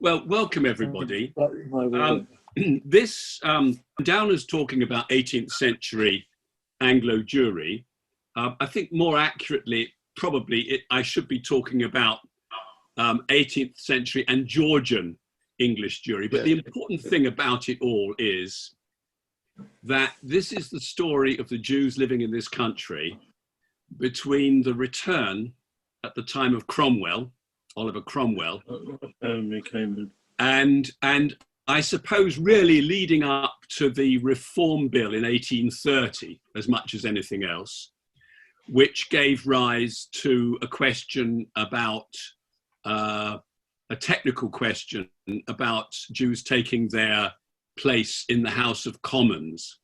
Well, welcome everybody. This Down is talking about 18th century Anglo Jewry. I think more accurately, probably I should be talking about 18th century and Georgian English Jewry. But the important thing about it all is that this is the story of the Jews living in this country between the return at the time of Cromwell, Oliver Cromwell, and I suppose really leading up to the Reform Bill in 1830 as much as anything else, which gave rise to a question about a technical question about Jews taking their place in the House of Commons.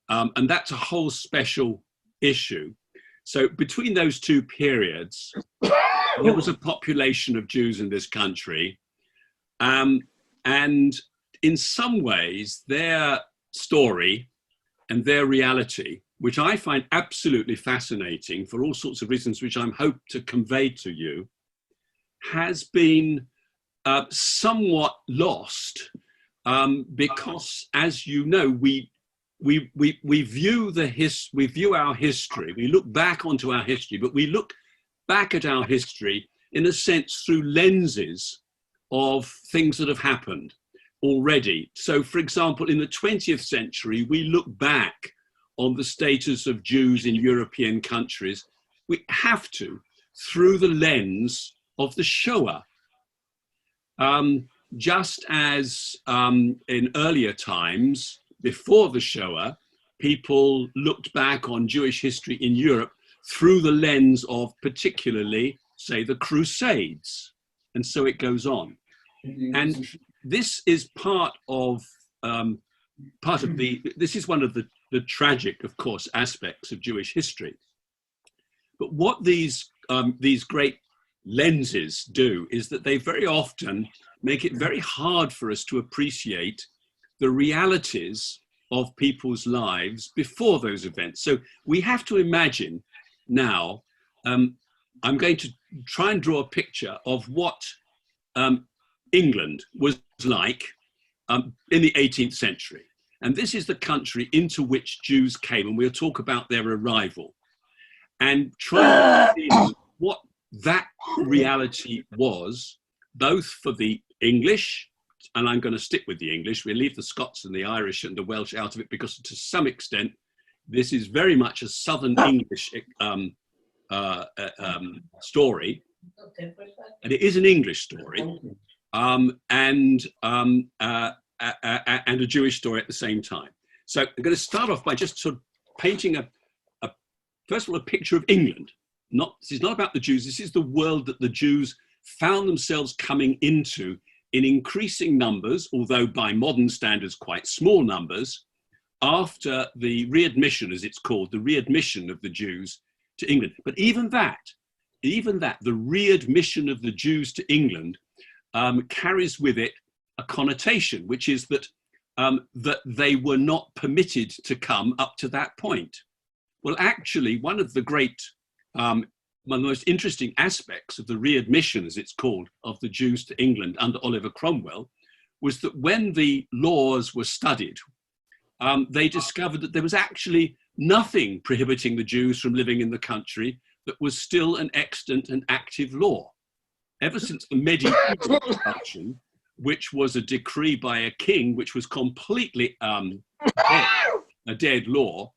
And that's a whole special issue. So between those two periods, there was a population of Jews in this country. And in some ways, their story and their reality, which I find absolutely fascinating for all sorts of reasons, which I'm hope to convey to you, has been somewhat lost because, as you know, we view our history. We look back onto our history, but we look back at our history in a sense through lenses of things that have happened already. So, for example, in the 20th century, we look back on the status of Jews in European countries. We have to through the lens of the Shoah. Just as in earlier times, before the Shoah, people looked back on Jewish history in Europe through the lens of particularly, say, the Crusades. And so it goes on. And this is part of this is one of the tragic, of course, aspects of Jewish history. But what these great lenses do is that they very often make it very hard for us to appreciate the realities of people's lives before those events. So we have to imagine now, I'm going to try and draw a picture of what England was like in the 18th century. And this is the country into which Jews came, and we'll talk about their arrival and try to see what that reality was, both for the English, and I'm going to stick with the English. We'll leave the Scots and the Irish and the Welsh out of it because to some extent, this is very much a Southern English story. And it is an English story and a Jewish story at the same time. So I'm going to start off by just sort of painting first of all, a picture of England. This is not about the Jews. This is the world that the Jews found themselves coming into in increasing numbers, although by modern standards, quite small numbers, after the readmission, as it's called, the readmission of the Jews to England. But even that, the readmission of the Jews to England carries with it a connotation, which is that they were not permitted to come up to that point. Well, actually, one of the most interesting aspects of the readmission, as it's called, of the Jews to England under Oliver Cromwell was that when the laws were studied, they discovered that there was actually nothing prohibiting the Jews from living in the country that was still an extant and active law. Ever since the medieval Revolution, which was a decree by a king, which was completely a dead law,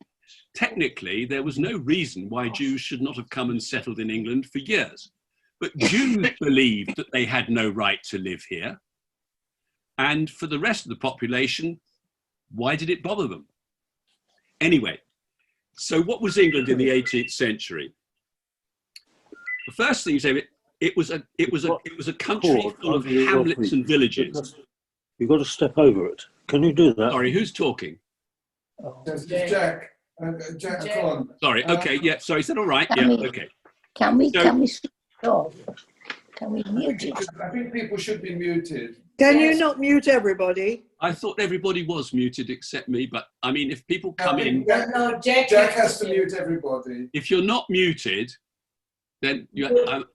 technically, there was no reason why Jews should not have come and settled in England for years. But Jews believed that they had no right to live here. And for the rest of the population, why did it bother them? Anyway, so what was England in the 18th century? The first thing you say, it was a country full of hamlets and villages. You've got to step over it. Can you do that? Sorry, who's talking? Jack. Jack on. Sorry. Okay. Yeah. Sorry. Is that all right? Yeah. Okay. Can we switch off? Can we mute it? I think people should be muted. Can you not mute everybody? I thought everybody was muted except me, but I mean, if people come in, No, Jack has to mute everybody. if you're not muted, then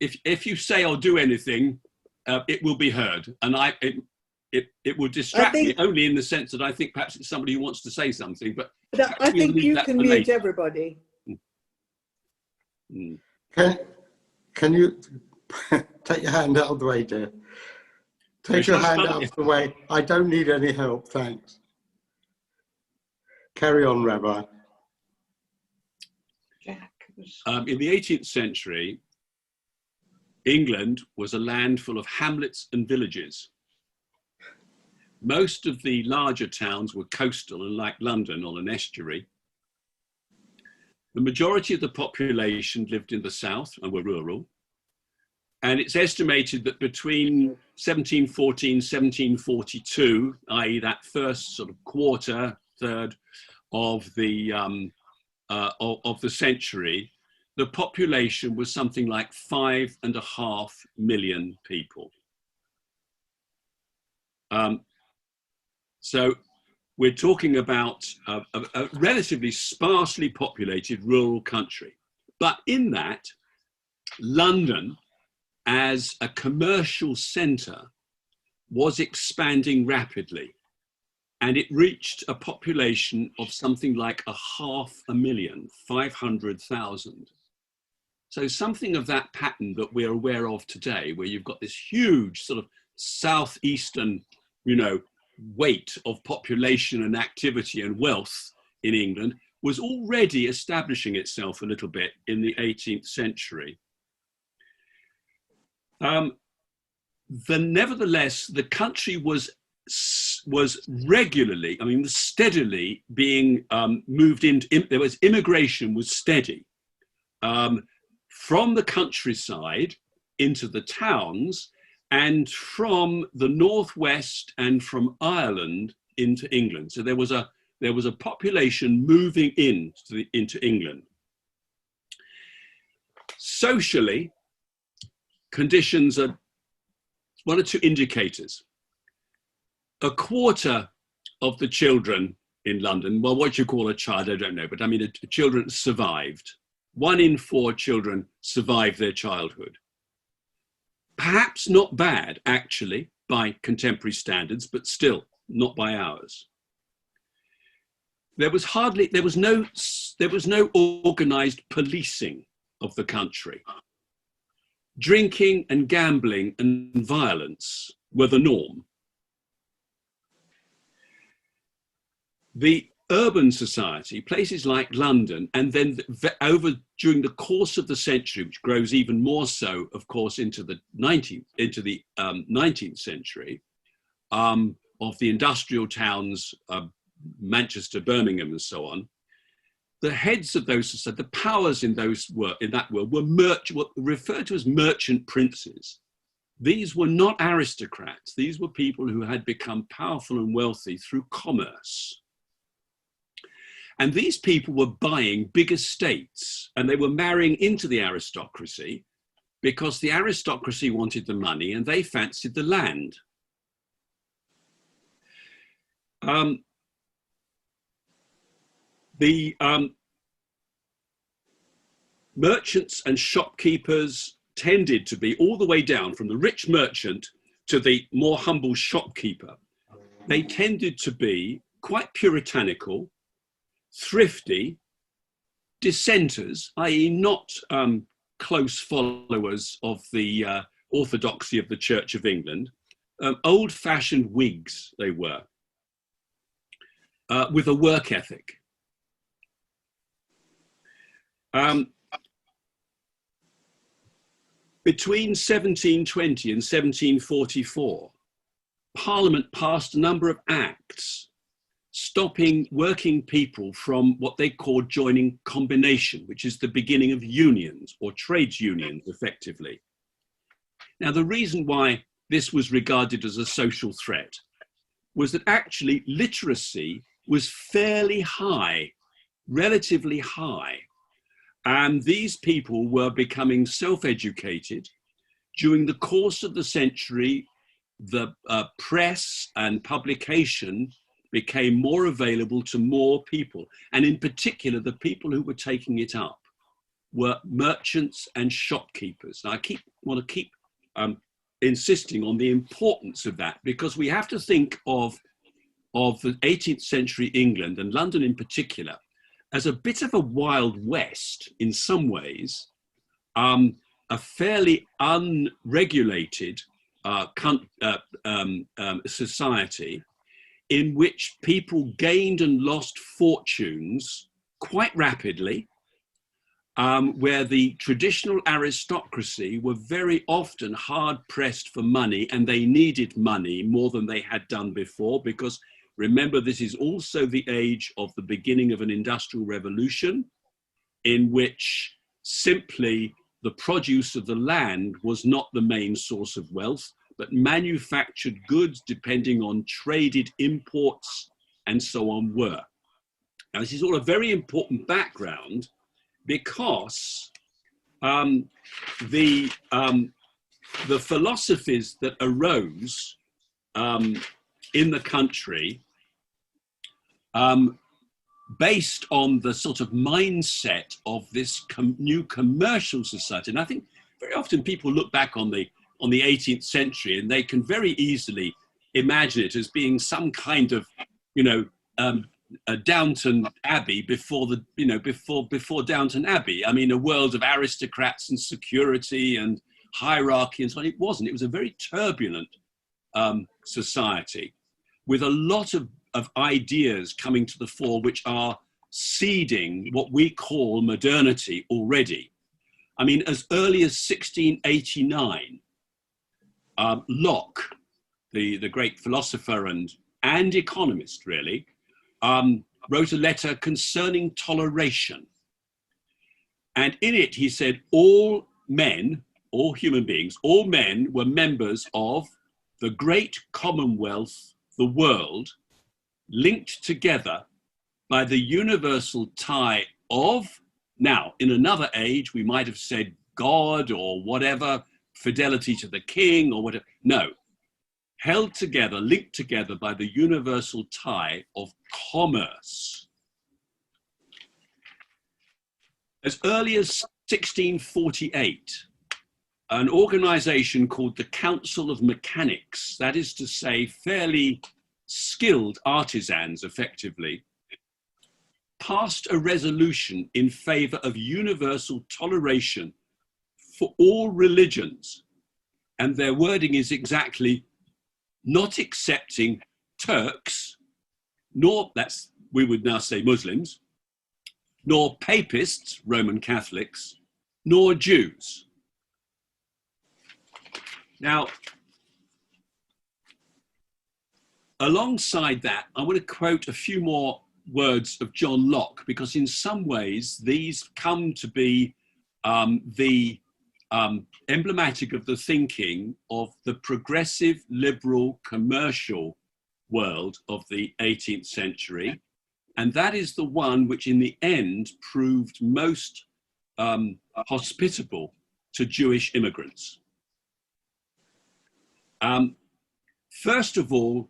if you say or do anything, it will be heard. And it would distract me, think- only in the sense that I think perhaps it's somebody who wants to say something, but I we'll think leave you that can for mute later. everybody. Mm. Can you take your hand out of the way, dear? Take So your shall I hand start? out of the way. I don't need any help, thanks. Carry on, Rabbi. In the 18th century, England was a land full of hamlets and villages. Most of the larger towns were coastal and, like London, on an estuary. The majority of the population lived in the south and were rural. And it's estimated that between 1714, 1742, i.e. that first sort of third of the century, the population was something like 5.5 million people. So we're talking about a relatively sparsely populated rural country. But in that, London, as a commercial centre, was expanding rapidly. And it reached a population of something like 500,000, 500,000. So something of that pattern that we're aware of today, where you've got this huge sort of southeastern, weight of population and activity and wealth in England, was already establishing itself a little bit in the 18th century. Nevertheless, the country was regularly, steadily being moved into, there was immigration was steady from the countryside into the towns, and from the northwest and from Ireland into England. So there was a population moving into England. Socially, conditions are one or two indicators. A quarter of the children in London, well, what you call a child, I don't know, but children survived. 1 in 4 children survived their childhood. Perhaps not bad, actually, by contemporary standards, but still not by ours. There was no organized policing of the country. Drinking and gambling and violence were the norm. The urban society, places like London, and then during the course of the century, which grows even more so, of course, into the 19th century, of the industrial towns, Manchester, Birmingham, and so on, the heads of those societies, the powers in that world were referred to as merchant princes. These were not aristocrats. These were people who had become powerful and wealthy through commerce. And these people were buying big estates, and they were marrying into the aristocracy because the aristocracy wanted the money and they fancied the land. The merchants and shopkeepers tended to be all the way down from the rich merchant to the more humble shopkeeper. They tended to be quite puritanical, thrifty, dissenters, i.e. not close followers of the orthodoxy of the Church of England, old-fashioned Whigs they were, with a work ethic. Between 1720 and 1744, Parliament passed a number of acts stopping working people from what they called joining combination, which is the beginning of unions or trades unions, effectively. Now, the reason why this was regarded as a social threat was that actually literacy was fairly high, relatively high. And these people were becoming self-educated. During the course of the century, the press and publication became more available to more people. And in particular, the people who were taking it up were merchants and shopkeepers. Now, I want to keep insisting on the importance of that, because we have to think of the 18th century England, and London in particular, as a bit of a Wild West in some ways, a fairly unregulated society in which people gained and lost fortunes quite rapidly, where the traditional aristocracy were very often hard pressed for money, and they needed money more than they had done before, because remember, this is also the age of the beginning of an industrial revolution in which simply the produce of the land was not the main source of wealth, but manufactured goods depending on traded imports and so on were. Now, this is all a very important background, because the philosophies that arose in the country based on the sort of mindset of this new commercial society. And I think very often people look back on the 18th century and they can very easily imagine it as being some kind of, a Downton Abbey before Downton Abbey. I mean, a world of aristocrats and security and hierarchy and so on. It wasn't. It was a very turbulent society with a lot of ideas coming to the fore, which are seeding what we call modernity already. I mean, as early as 1689, Locke, the great philosopher and economist, really, wrote a letter concerning toleration. And in it, he said, all men, all human beings, all men were members of the great commonwealth, the world, linked together by the universal tie of, now, in another age, we might have said God or whatever, fidelity to the king or whatever. No, held together, linked together by the universal tie of commerce. As early as 1648, an organization called the Council of Mechanics, that is to say, fairly skilled artisans, effectively, passed a resolution in favor of universal toleration for all religions. And their wording is exactly not accepting Turks, nor, we would now say Muslims, nor papists, Roman Catholics, nor Jews. Now, alongside that, I want to quote a few more words of John Locke, because in some ways these come to be emblematic of the thinking of the progressive, liberal, commercial world of the 18th century. And that is the one which in the end proved most hospitable to Jewish immigrants. First of all,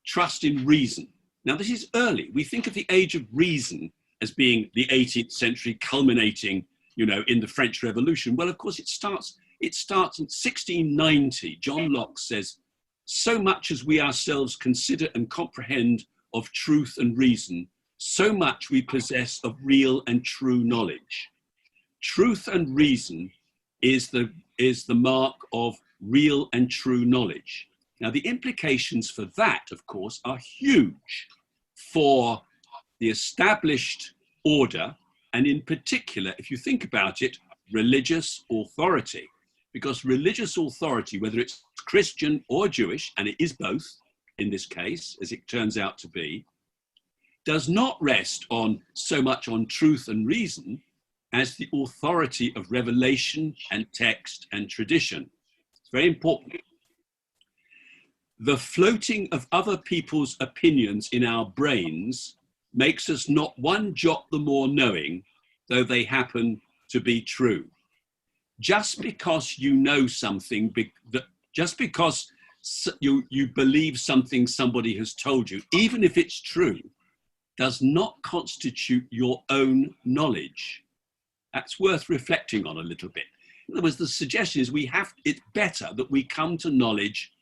trust in reason. Now, this is early. We think of the age of reason as being the 18th century culminating, in the French Revolution. Well, of course, it starts in 1690. John Locke says, so much as we ourselves consider and comprehend of truth and reason, so much we possess of real and true knowledge. Truth and reason is the mark of real and true knowledge. Now, the implications for that, of course, are huge for the established order, and in particular, if you think about it, religious authority. Because religious authority, whether it's Christian or Jewish, and it is both in this case, as it turns out to be, does not rest on so much on truth and reason as the authority of revelation and text and tradition. It's very important. The floating of other people's opinions in our brains makes us not one jot the more knowing, though they happen to be true. Just because you know something, just because you believe something somebody has told you, even if it's true, does not constitute your own knowledge. That's worth reflecting on a little bit. In other words, the suggestion is it's better that we come to knowledge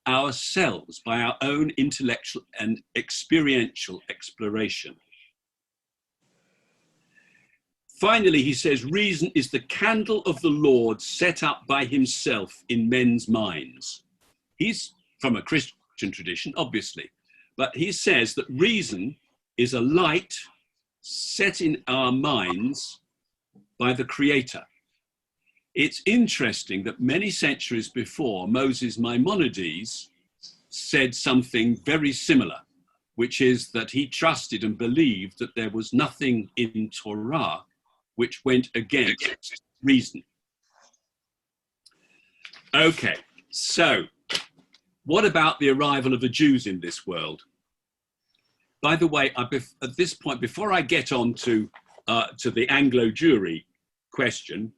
ourselves by our own intellectual and experiential exploration. Finally, he says, reason is the candle of the Lord set up by himself in men's minds. He's from a Christian tradition, obviously, but he says that reason is a light set in our minds by the Creator. It's interesting that many centuries before, Moses Maimonides said something very similar, which is that he trusted and believed that there was nothing in Torah which went against reason. Okay, so what about the arrival of the Jews in this world? By the way, at this point, before I get on to the Anglo-Jewry question,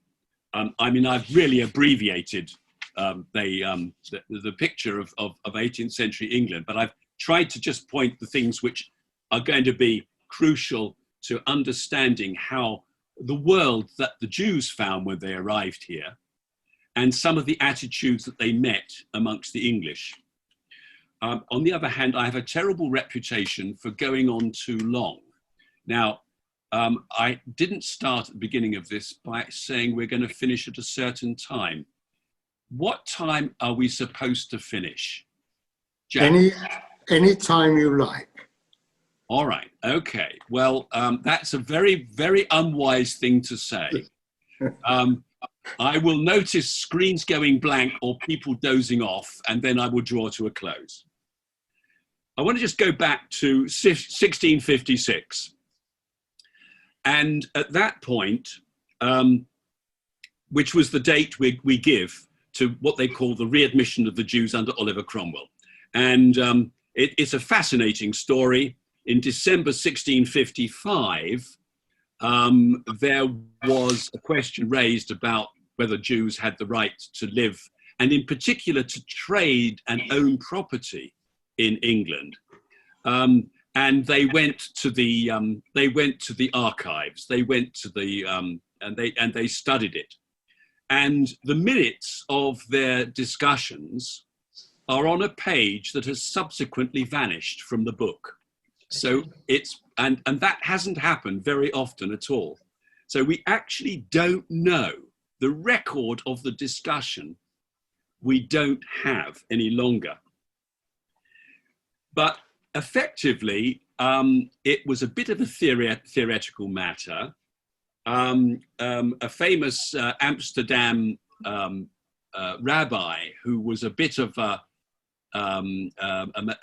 I mean, I've really abbreviated the picture of 18th century England, but I've tried to just point the things which are going to be crucial to understanding how the world that the Jews found when they arrived here, and some of the attitudes that they met amongst the English. On the other hand, I have a terrible reputation for going on too long. Now, I didn't start at the beginning of this by saying we're going to finish at a certain time. What time are we supposed to finish? Jack? Any time you like. All right. Okay. Well, that's a very, very unwise thing to say. I will notice screens going blank or people dozing off, and then I will draw to a close. I want to just go back to 1656. And at that point, which was the date we give to what they call the readmission of the Jews under Oliver Cromwell. And it's a fascinating story. In December 1655, there was a question raised about whether Jews had the right to live, and in particular to trade and own property in England. And they went to the archives. They went to the and they studied it. And the minutes of their discussions are on a page that has subsequently vanished from the book. So it's and that hasn't happened very often at all. So we actually don't know the record of the discussion. We don't have any longer. But effectively, it was a bit of a theoretical matter. A famous Amsterdam rabbi who was a bit of a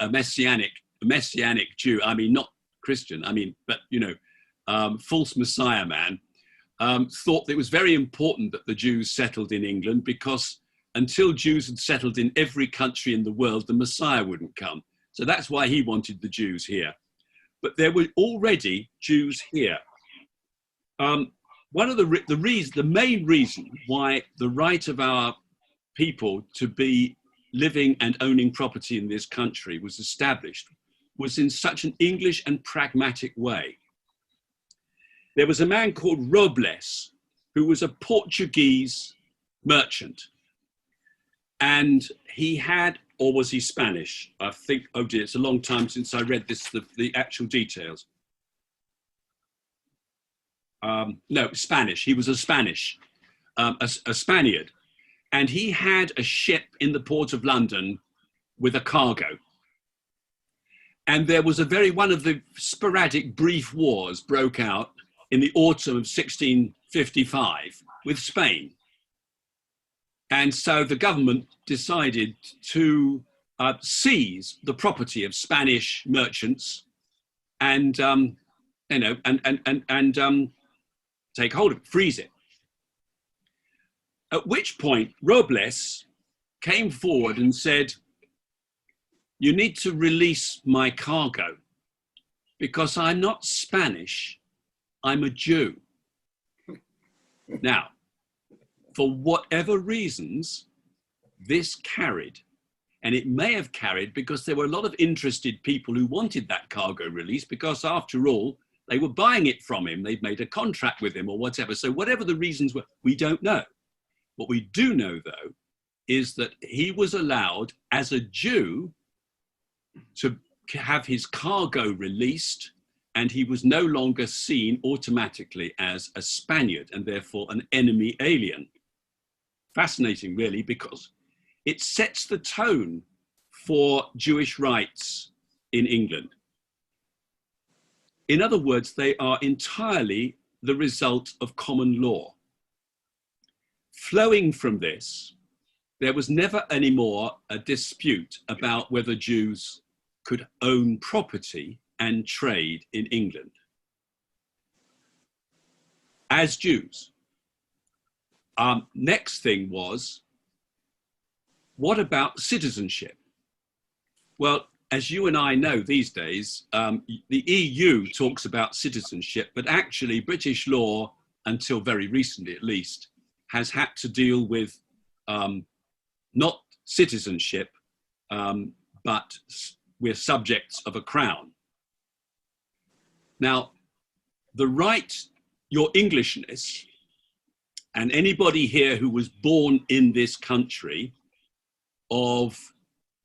messianic Jew. I mean, not Christian. I mean, but you know, false Messiah man, thought that it was very important that the Jews settled in England because until Jews had settled in every country in the world, the Messiah wouldn't come. So that's why he wanted the Jews here. But there were already Jews here. One of the main reason why the right of our people to be living and owning property in this country was established was in such an English and pragmatic way. There was a man called Robles who was a Portuguese merchant, and he had, or was he Spanish? I think, oh dear, it's a long time since I read this, the actual details. No, Spanish. He was a Spanish, a Spaniard. And he had a ship in the port of London with a cargo. And there was one of the sporadic brief wars broke out in the autumn of 1655 with Spain. And so the government decided to seize the property of Spanish merchants and, take hold of it, freeze it. At which point Robles came forward and said, you need to release my cargo because I'm not Spanish, I'm a Jew. Now, for whatever reasons, this carried. And it may have carried because there were a lot of interested people who wanted that cargo released because after all, they were buying it from him. They'd made a contract with him or whatever. So whatever the reasons were, we don't know. What we do know, though, is that he was allowed as a Jew to have his cargo released, and he was no longer seen automatically as a Spaniard and therefore an enemy alien. Fascinating, really, because it sets the tone for Jewish rights in England. In other words, they are entirely the result of common law. Flowing from this, there was never anymore a dispute about whether Jews could own property and trade in England as Jews. Next thing was, what about citizenship? Well, as you and I know these days, the EU talks about citizenship, but actually British law, until very recently at least, has had to deal with not citizenship, but we're subjects of a crown. Now, the right, your Englishness, and anybody here who was born in this country of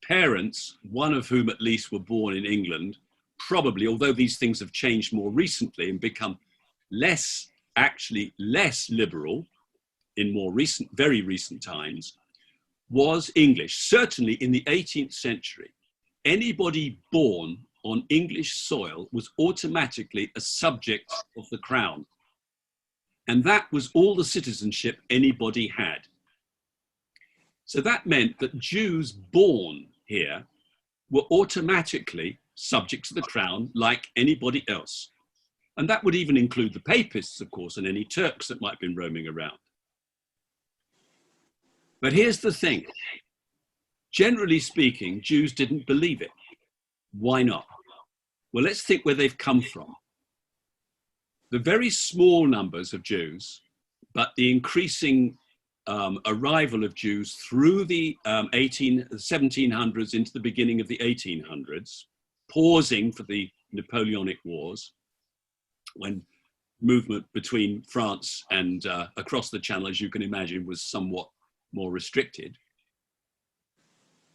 parents, one of whom at least were born in England, probably, although these things have changed more recently and become actually less liberal in more recent, very recent times, was English. Certainly in the 18th century, anybody born on English soil was automatically a subject of the crown. And that was all the citizenship anybody had. So that meant that Jews born here were automatically subject to the crown like anybody else. And that would even include the papists, of course, and any Turks that might have been roaming around. But here's the thing. Generally speaking, Jews didn't believe it. Why not? Well, let's think where they've come from. The very small numbers of Jews, but the increasing arrival of Jews through the 1700s into the beginning of the 1800s, pausing for the Napoleonic Wars, when movement between France and across the Channel, as you can imagine, was somewhat more restricted,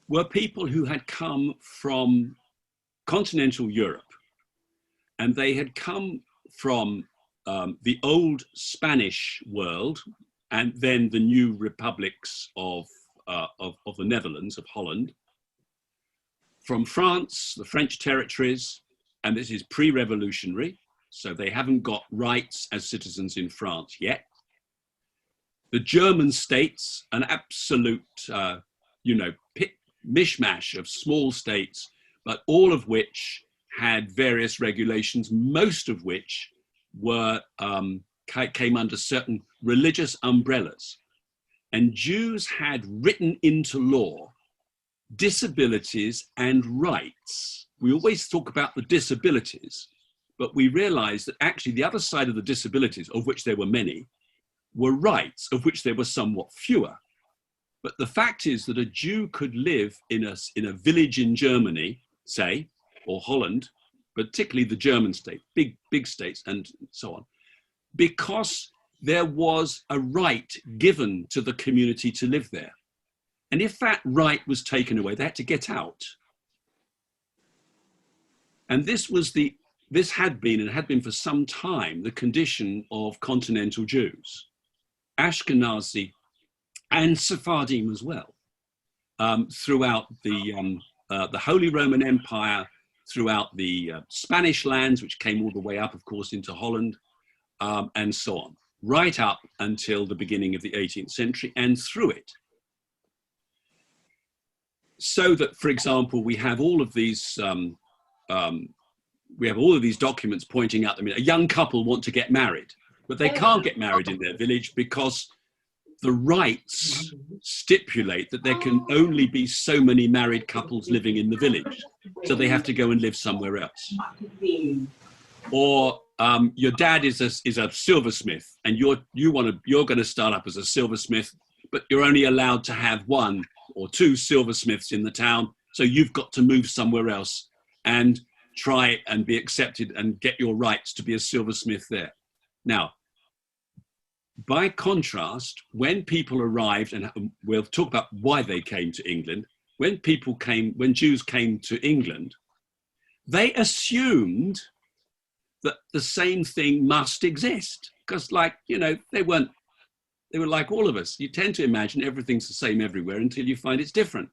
were people who had come from continental Europe, and they had come from the old Spanish world and then the new republics of the Netherlands, of Holland, from France, the French territories, and this is pre-revolutionary, so they haven't got rights as citizens in France yet. The German states, an absolute, mishmash of small states, but all of which had various regulations, most of which were came under certain religious umbrellas. And Jews had written into law disabilities and rights. We always talk about the disabilities, but we realize that actually the other side of the disabilities, of which there were many, were rights, of which there were somewhat fewer. But the fact is that a Jew could live in a village in Germany, say, or Holland, particularly the German state, big states and so on, because there was a right given to the community to live there. And if that right was taken away, they had to get out. And this had been, and had been for some time, the condition of continental Jews, Ashkenazi and Sephardim as well, throughout the Holy Roman Empire, throughout the Spanish lands, which came all the way up, of course, into Holland, and so on, right up until the beginning of the 18th century and through it. So that, for example, we have all of these documents pointing out, I mean, a young couple want to get married, but they can't get married in their village because the rights stipulate that there can only be so many married couples living in the village. So they have to go and live somewhere else. Or your dad is a silversmith and you're going to start up as a silversmith, but you're only allowed to have one or two silversmiths in the town. So you've got to move somewhere else and try and be accepted and get your rights to be a silversmith there. Now, by contrast, when people arrived, and we'll talk about why they came to England, when Jews came to England, they assumed that the same thing must exist. Because they were like all of us. You tend to imagine everything's the same everywhere until you find it's different.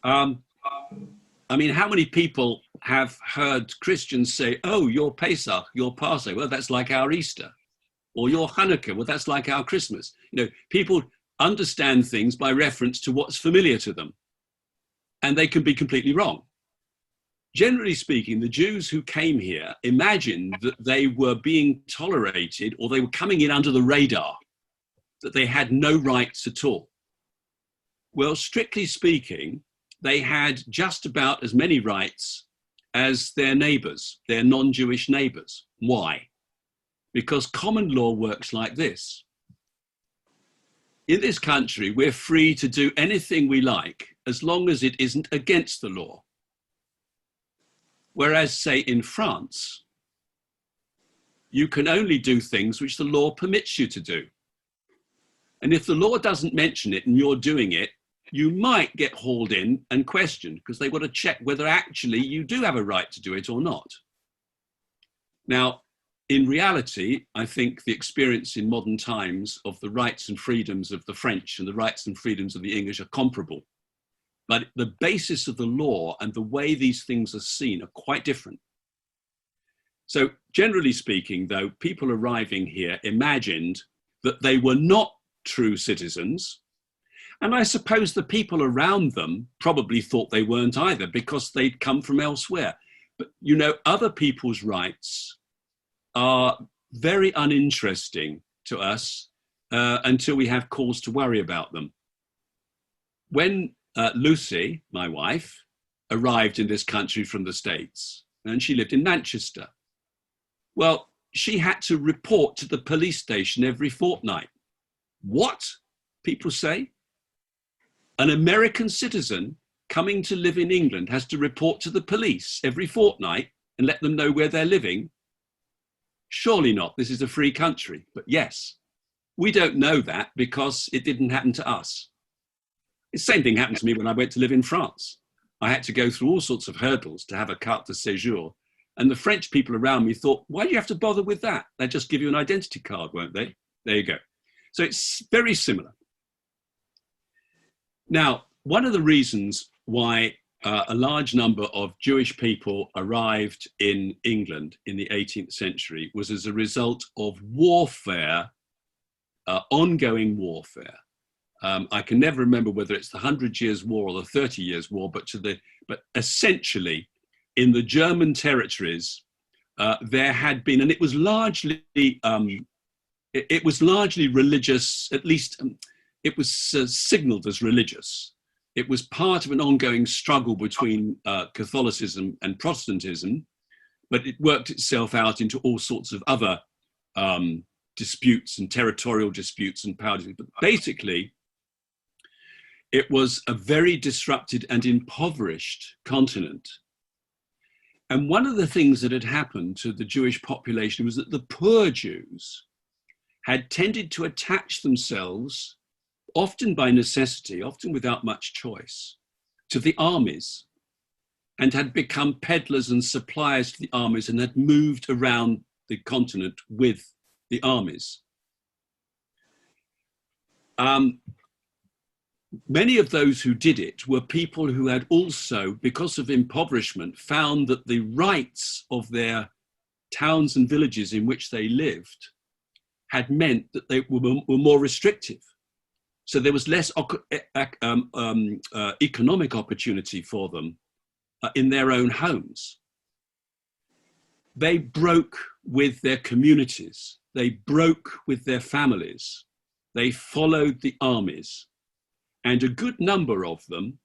I mean, how many people have heard Christians say, oh, your Pesach, your Passover, well, that's like our Easter. Or your Hanukkah, well, that's like our Christmas. People understand things by reference to what's familiar to them. And they can be completely wrong. Generally speaking, the Jews who came here imagined that they were being tolerated, or they were coming in under the radar, that they had no rights at all. Well, strictly speaking, they had just about as many rights as their neighbors, their non-Jewish neighbors. Why? Because common law works like this. In this country, we're free to do anything we like as long as it isn't against the law. Whereas, say, in France, you can only do things which the law permits you to do. And if the law doesn't mention it and you're doing it, you might get hauled in and questioned, because they've got to check whether actually you do have a right to do it or not. Now, in reality, I think the experience in modern times of the rights and freedoms of the French and the rights and freedoms of the English are comparable. But the basis of the law and the way these things are seen are quite different. So generally speaking, though, people arriving here imagined that they were not true citizens. And I suppose the people around them probably thought they weren't either, because they'd come from elsewhere. But, other people's rights are very uninteresting to us until we have cause to worry about them. When Lucy, my wife, arrived in this country from the States, and she lived in Manchester, well, she had to report to the police station every fortnight. What? People say? An American citizen coming to live in England has to report to the police every fortnight and let them know where they're living? Surely not. This is a free country. But yes, we don't know that because it didn't happen to us. The same thing happened to me when I went to live in France. I had to go through all sorts of hurdles to have a carte de séjour. And the French people around me thought, why do you have to bother with that? They'll just give you an identity card, won't they? There you go. So it's very similar. Now, one of the reasons why a large number of Jewish people arrived in England in the 18th century was as a result of warfare, ongoing warfare. I can never remember whether it's the 100 Years' War or the 30 Years' War, but essentially in the German territories, there had been, and it was largely religious, at least it was signaled as religious. It was part of an ongoing struggle between Catholicism and Protestantism, but it worked itself out into all sorts of other disputes and territorial disputes and power disputes. But basically, it was a very disrupted and impoverished continent. And one of the things that had happened to the Jewish population was that the poor Jews had tended to attach themselves, often by necessity, often without much choice, to the armies, and had become peddlers and suppliers to the armies and had moved around the continent with the armies. Many of those who did it were people who had also, because of impoverishment, found that the rights of their towns and villages in which they lived had meant that they were more restrictive. So there was less economic opportunity for them in their own homes. They broke with their communities. They broke with their families. They followed the armies. And a good number of them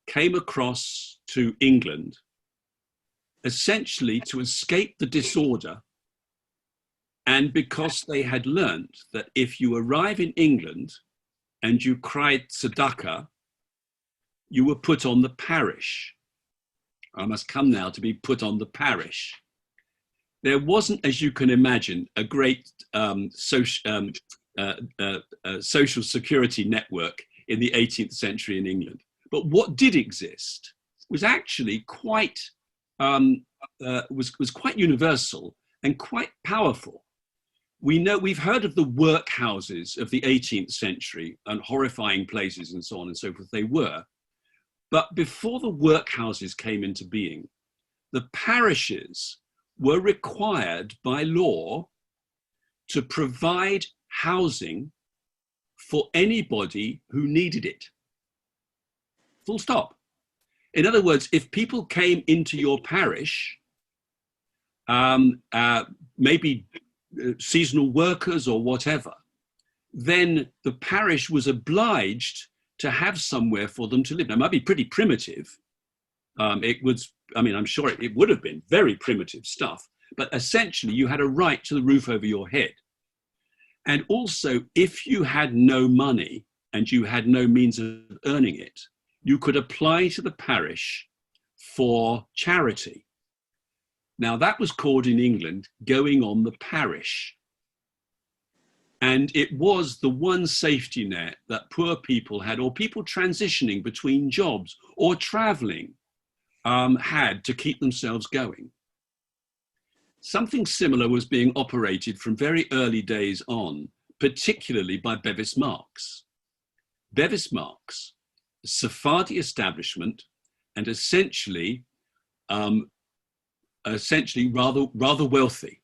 came across to England, essentially to escape the disorder. And because they had learned that if you arrive in England and you cried tzedakah, you were put on the parish. I must come now to be put on the parish. there wasn't, as you can imagine, a great social security network in the 18th century in England. But what did exist was actually quite was quite universal and quite powerful. We've heard of the workhouses of the 18th century and horrifying places and so on and so forth they were. But before the workhouses came into being, the parishes were required by law to provide housing for anybody who needed it. Full stop. In other words, if people came into your parish, maybe seasonal workers or whatever, then the parish was obliged to have somewhere for them to live. Now, it might be pretty primitive. I'm sure it would have been very primitive stuff, but essentially you had a right to the roof over your head. And also, if you had no money and you had no means of earning it, you could apply to the parish for charity. Now, that was called in England going on the parish. And it was the one safety net that poor people had, or people transitioning between jobs or traveling, had to keep themselves going. Something similar was being operated from very early days on, particularly by Bevis Marks. Bevis Marks, a Sephardi establishment, and essentially rather wealthy.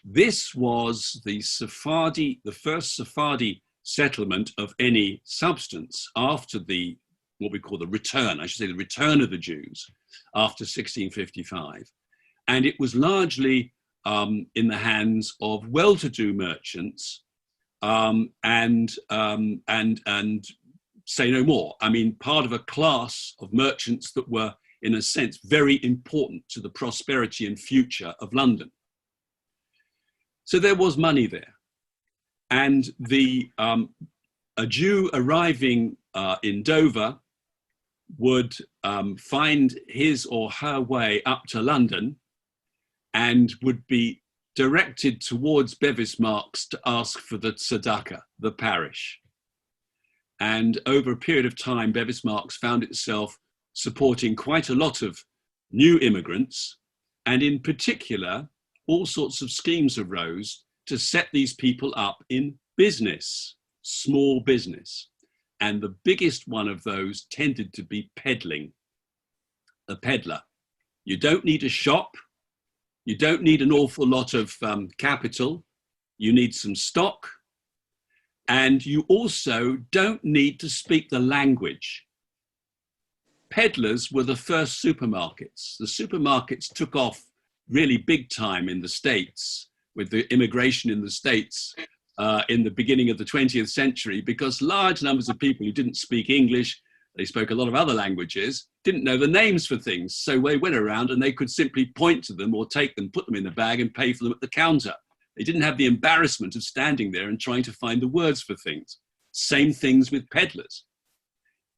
This was the first Sephardi settlement of any substance after what we call the return of the Jews after 1655. And it was largely in the hands of well-to-do merchants and say no more. I mean, part of a class of merchants that were, in a sense, very important to the prosperity and future of London. So there was money there. And a Jew arriving in Dover would find his or her way up to London and would be directed towards Bevis Marks to ask for the tzedakah, the parish. And over a period of time, Bevis Marks found itself supporting quite a lot of new immigrants. And in particular, all sorts of schemes arose to set these people up in business, small business. And the biggest one of those tended to be peddling, a peddler. You don't need a shop. You don't need an awful lot of capital. You need some stock. And you also don't need to speak the language. Peddlers were the first supermarkets. The supermarkets took off really big time in the States with the immigration in the States in the beginning of the 20th century, because large numbers of people who didn't speak English, they spoke a lot of other languages, didn't know the names for things. So they went around and they could simply point to them or take them, put them in the bag and pay for them at the counter. They didn't have the embarrassment of standing there and trying to find the words for things. Same things with peddlers.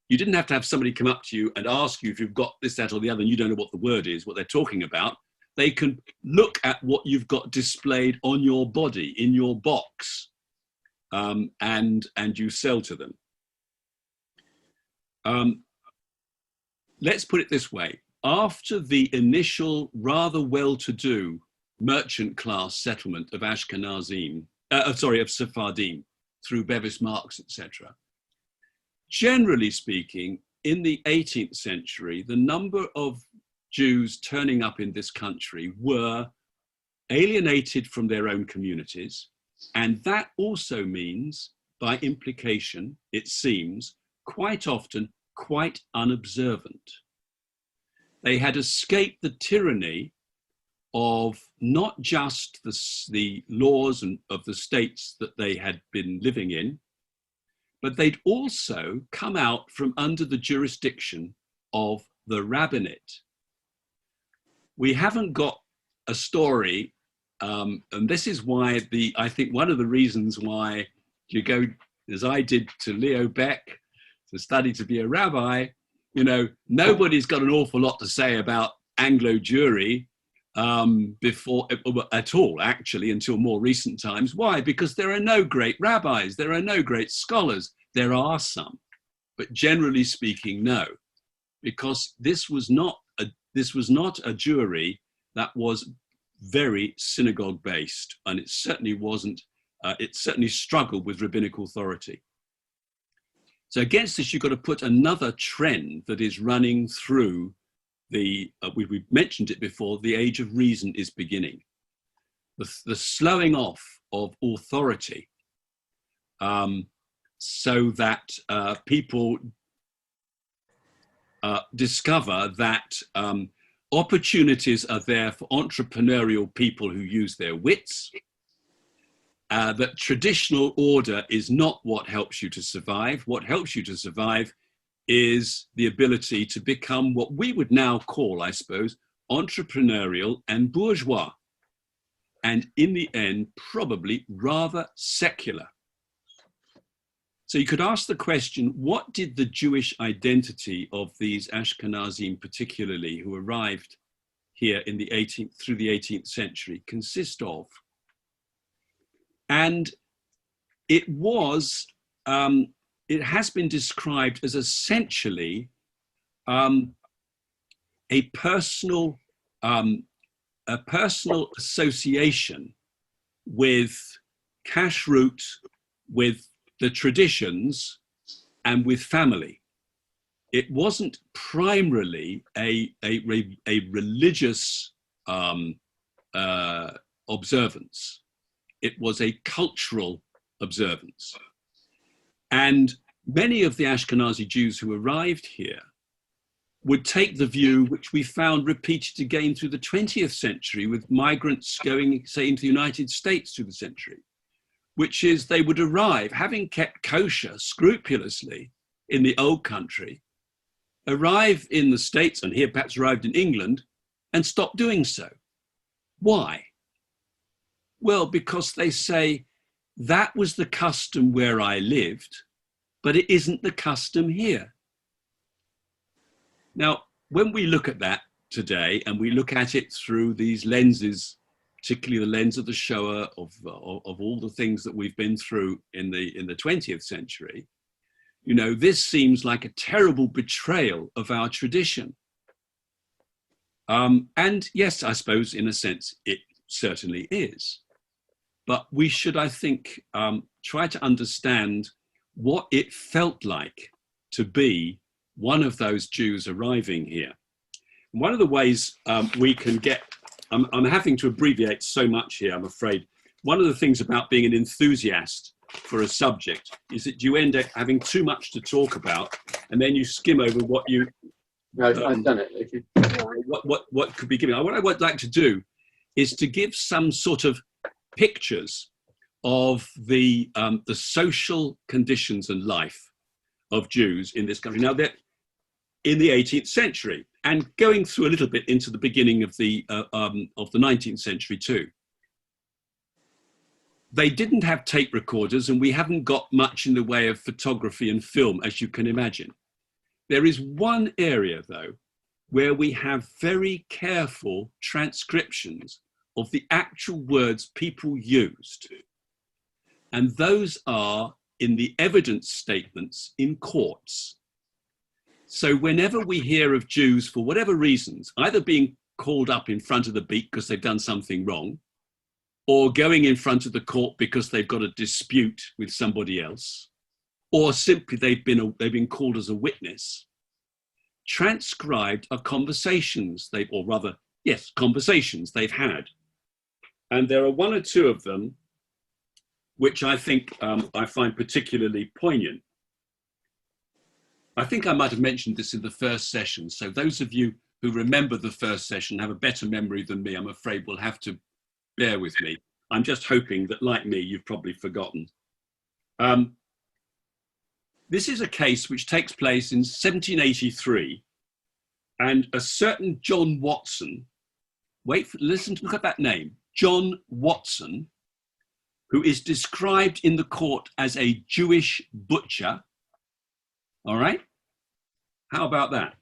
You didn't have to have somebody come up to you and ask you if you've got this, that, or the other, and you don't know what the word is, what they're talking about. They can look at what you've got displayed on your body, in your box, and you sell to them. Let's put it this way. After the initial rather well-to-do merchant class settlement of of Sephardim through Bevis Marks, etc., generally speaking, in the 18th century, the number of Jews turning up in this country were alienated from their own communities. And that also means, by implication, it seems, quite often quite unobservant. They had escaped the tyranny of not just the laws of the states that they had been living in, but they'd also come out from under the jurisdiction of the rabbinate. We haven't got a story, and this is why I think one of the reasons why you go, as I did, to Leo Beck to study to be a rabbi. You know, nobody's got an awful lot to say about Anglo Jewry before at all, actually, until more recent times. Why? Because there are no great rabbis, there are no great scholars. There are some, but generally speaking, no, because this was not a Jewry that was very synagogue based, and it certainly wasn't. It certainly struggled with rabbinical authority. So against this, you've got to put another trend that is running through we've mentioned it before, the age of reason is beginning. The slowing off of authority, so that people discover that opportunities are there for entrepreneurial people who use their wits, that traditional order is not what helps you to survive. What helps you to survive is the ability to become what we would now call, I suppose, entrepreneurial and bourgeois, and in the end, probably rather secular. So you could ask the question, what did the Jewish identity of these Ashkenazim particularly, who arrived here in the 18th, through the 18th century, consist of? And it was, it has been described as essentially a personal association with kashrut, with the traditions, and with family. It wasn't primarily a religious observance. It was a cultural observance. And many of the Ashkenazi Jews who arrived here would take the view, which we found repeated again through the 20th century with migrants going, say, into the United States through the century, which is they would arrive, having kept kosher scrupulously in the old country, arrive in the States, and here perhaps arrived in England, and stop doing so. Why? Well, because they say, that was the custom where I lived, but it isn't the custom here. Now, when we look at that today, and we look at it through these lenses, particularly the lens of the Shoah, of all the things that we've been through in the 20th century, you know, this seems like a terrible betrayal of our tradition. And yes, I suppose in a sense it certainly is. But we should, I think, try to understand what it felt like to be one of those Jews arriving here. One of the ways we can get, I'm having to abbreviate so much here, I'm afraid. One of the things about being an enthusiast for a subject is that you end up having too much to talk about, and then you skim over what you... No, I've done it. What could be given. What I would like to do is to give some sort of pictures of the social conditions and life of Jews in this country. Now, they're in the 18th century and going through a little bit into the beginning of the 19th century too. They didn't have tape recorders, and we haven't got much in the way of photography and film, as you can imagine. There is one area, though, where we have very careful transcriptions of the actual words people used. And those are in the evidence statements in courts. So whenever we hear of Jews, for whatever reasons, either being called up in front of the beak because they've done something wrong, or going in front of the court because they've got a dispute with somebody else, or simply they've been called as a witness, transcribed are conversations conversations they've had. And there are one or two of them which I think I find particularly poignant. I think I might have mentioned this in the first session. So those of you who remember the first session, have a better memory than me, I'm afraid will have to bear with me. I'm just hoping that, like me, you've probably forgotten. This is a case which takes place in 1783, and a certain John Watson, look at that name, John Watson, who is described in the court as a Jewish butcher. All right? How about that?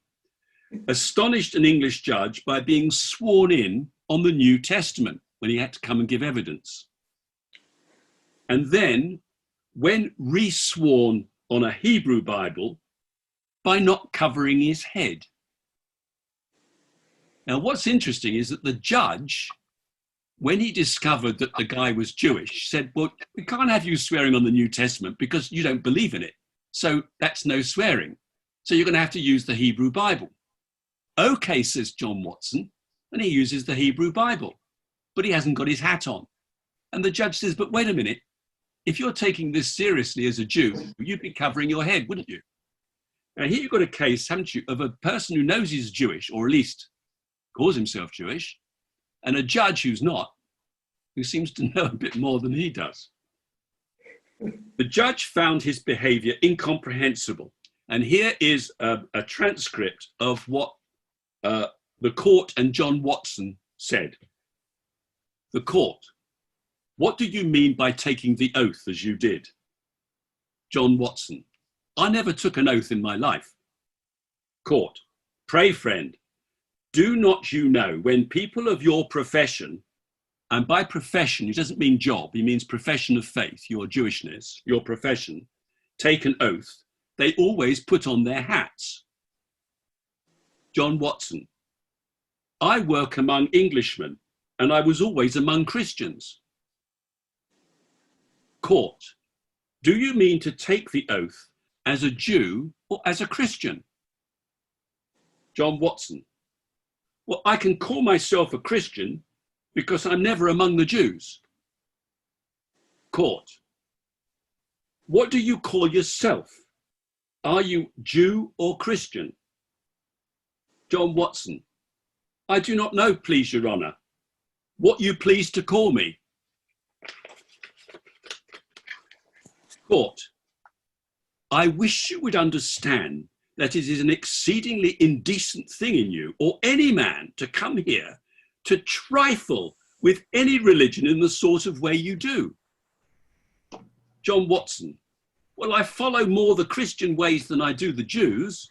Astonished an English judge by being sworn in on the New Testament when he had to come and give evidence. And then when re-sworn on a Hebrew Bible by not covering his head. Now, what's interesting is that the judge, when he discovered that the guy was Jewish, said, well, we can't have you swearing on the New Testament because you don't believe in it. So that's no swearing. So you're going to have to use the Hebrew Bible. Okay, says John Watson, and he uses the Hebrew Bible, but he hasn't got his hat on. And the judge says, but wait a minute, if you're taking this seriously as a Jew, you'd be covering your head, wouldn't you? Now here you've got a case, haven't you, of a person who knows he's Jewish, or at least calls himself Jewish, and a judge who's not, who seems to know a bit more than he does. The judge found his behavior incomprehensible. And here is a transcript of what the court and John Watson said. The court: what do you mean by taking the oath as you did? John Watson: I never took an oath in my life. Court: pray, friend, do not you know when people of your profession, and by profession, he doesn't mean job, he means profession of faith, your Jewishness, your profession, take an oath, they always put on their hats. John Watson: I work among Englishmen, and I was always among Christians. Court: do you mean to take the oath as a Jew or as a Christian? John Watson: well, I can call myself a Christian because I'm never among the Jews. Court: what do you call yourself? Are you Jew or Christian? John Watson: I do not know, please, Your Honour. What you please to call me. Court: I wish you would understand that it is an exceedingly indecent thing in you, or any man, to come here to trifle with any religion in the sort of way you do. John Watson: well, I follow more the Christian ways than I do the Jews.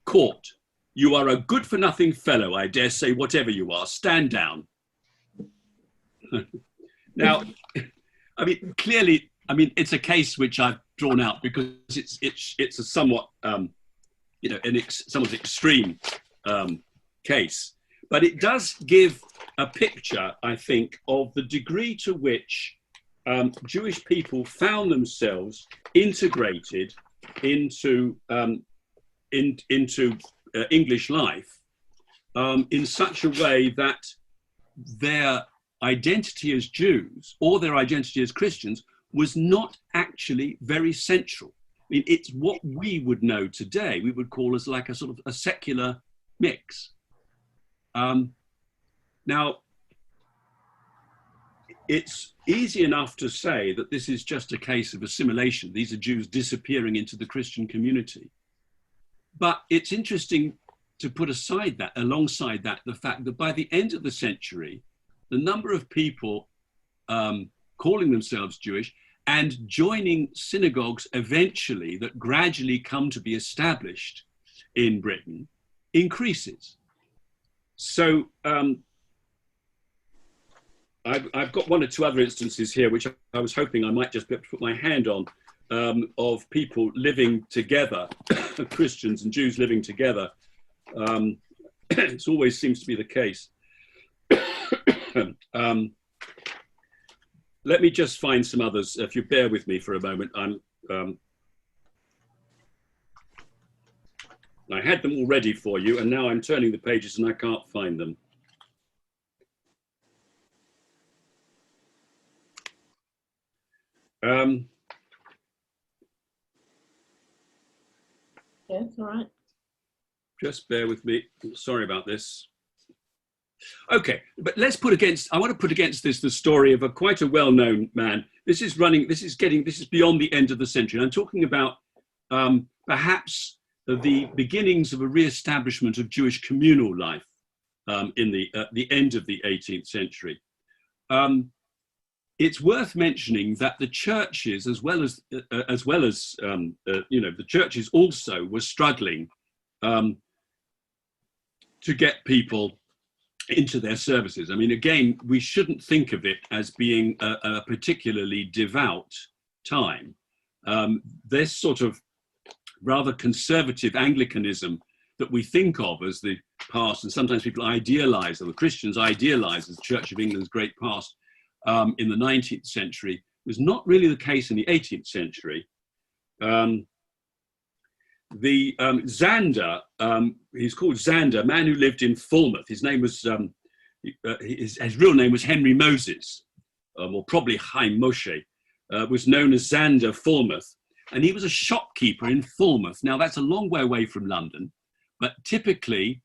Court: you are a good-for-nothing fellow, I dare say, whatever you are. Stand down. Now, I mean, clearly, I mean, it's a case which I've drawn out because it's a somewhat, you know, somewhat extreme case. But it does give a picture, I think, of the degree to which Jewish people found themselves integrated into English life in such a way that their identity as Jews or their identity as Christians was not actually very central. I mean, it's what we would know today, we would call as like a sort of a secular mix. Now, it's easy enough to say that this is just a case of assimilation. These are Jews disappearing into the Christian community. But it's interesting to put aside that, alongside that, the fact that by the end of the century, the number of people calling themselves Jewish and joining synagogues eventually that gradually come to be established in Britain increases. So I've got one or two other instances here, which I was hoping I might just be able to put my hand on, of people living together, Christians and Jews living together. It always seems to be the case. Let me just find some others. If you bear with me for a moment, I had them all ready for you, and now I'm turning the pages and I can't find them. Yes, all right. Just bear with me. Sorry about this. Okay, but let's put against, I want to put against this the story of quite a well-known man. This is beyond the end of the century. I'm talking about perhaps the beginnings of a re-establishment of Jewish communal life in the end of the 18th century. It's worth mentioning that the churches, as well as you know, the churches also were struggling to get people into their services. I mean, again, we shouldn't think of it as being a particularly devout time. This sort of rather conservative Anglicanism that we think of as the past, and sometimes people idealize, or the Christians idealize as the Church of England's great past in the 19th century, was not really the case in the 18th century. Xander, he's called Xander, a man who lived in Falmouth. His name was, his real name was Henry Moses, or probably Chaim Moshe, was known as Xander Falmouth. And he was a shopkeeper in Falmouth. Now, that's a long way away from London, but typically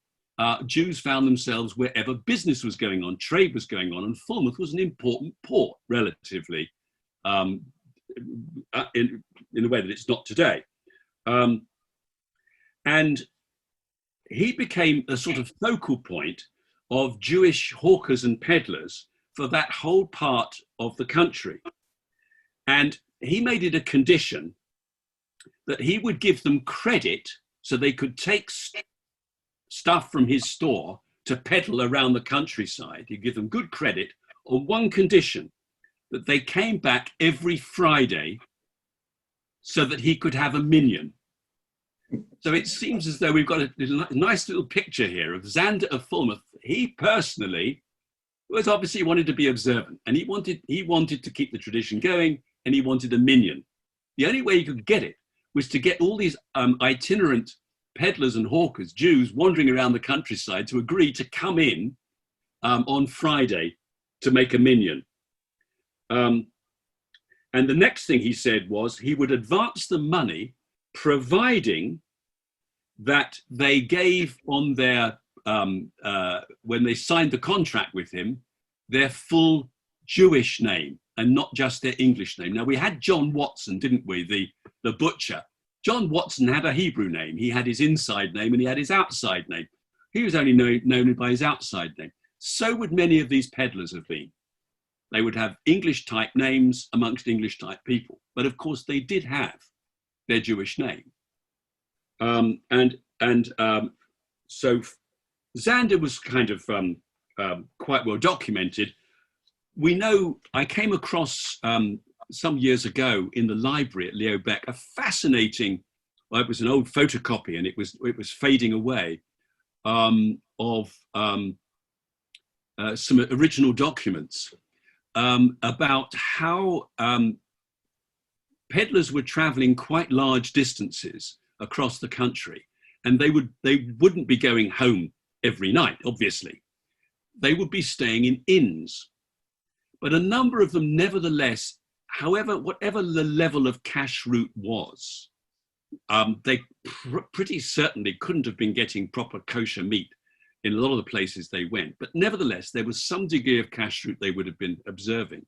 Jews found themselves wherever business was going on, trade was going on, and Falmouth was an important port, relatively, in the way that it's not today. And he became a sort of focal point of Jewish hawkers and peddlers for that whole part of the country. And he made it a condition that he would give them credit so they could take stuff from his store to peddle around the countryside. He'd give them good credit on one condition, that they came back every Friday so that he could have a minion. So it seems as though we've got a nice little picture here of Xander of Falmouth. He personally was obviously wanted to be observant, and he wanted to keep the tradition going, and he wanted a minion. The only way he could get it was to get all these itinerant peddlers and hawkers, Jews, wandering around the countryside to agree to come in on Friday to make a minion. And the next thing he said was he would advance the money, providing that they gave on their, when they signed the contract with him, their full Jewish name and not just their English name. Now, we had John Watson, didn't we, the butcher. John Watson had a Hebrew name. He had his inside name and he had his outside name. He was only known by his outside name. So would many of these peddlers have been. They would have English type names amongst English type people. But of course, they did have their Jewish name. So Xander was kind of quite well documented. We know, I came across some years ago in the library at Leo Beck, a fascinating, well, it was an old photocopy and it was fading away, of some original documents about how peddlers were traveling quite large distances across the country, and they wouldn't be going home every night, obviously. They would be staying in inns. But a number of them, nevertheless, however, whatever the level of cash route was, they pretty certainly couldn't have been getting proper kosher meat in a lot of the places they went. But nevertheless, there was some degree of cash route they would have been observing.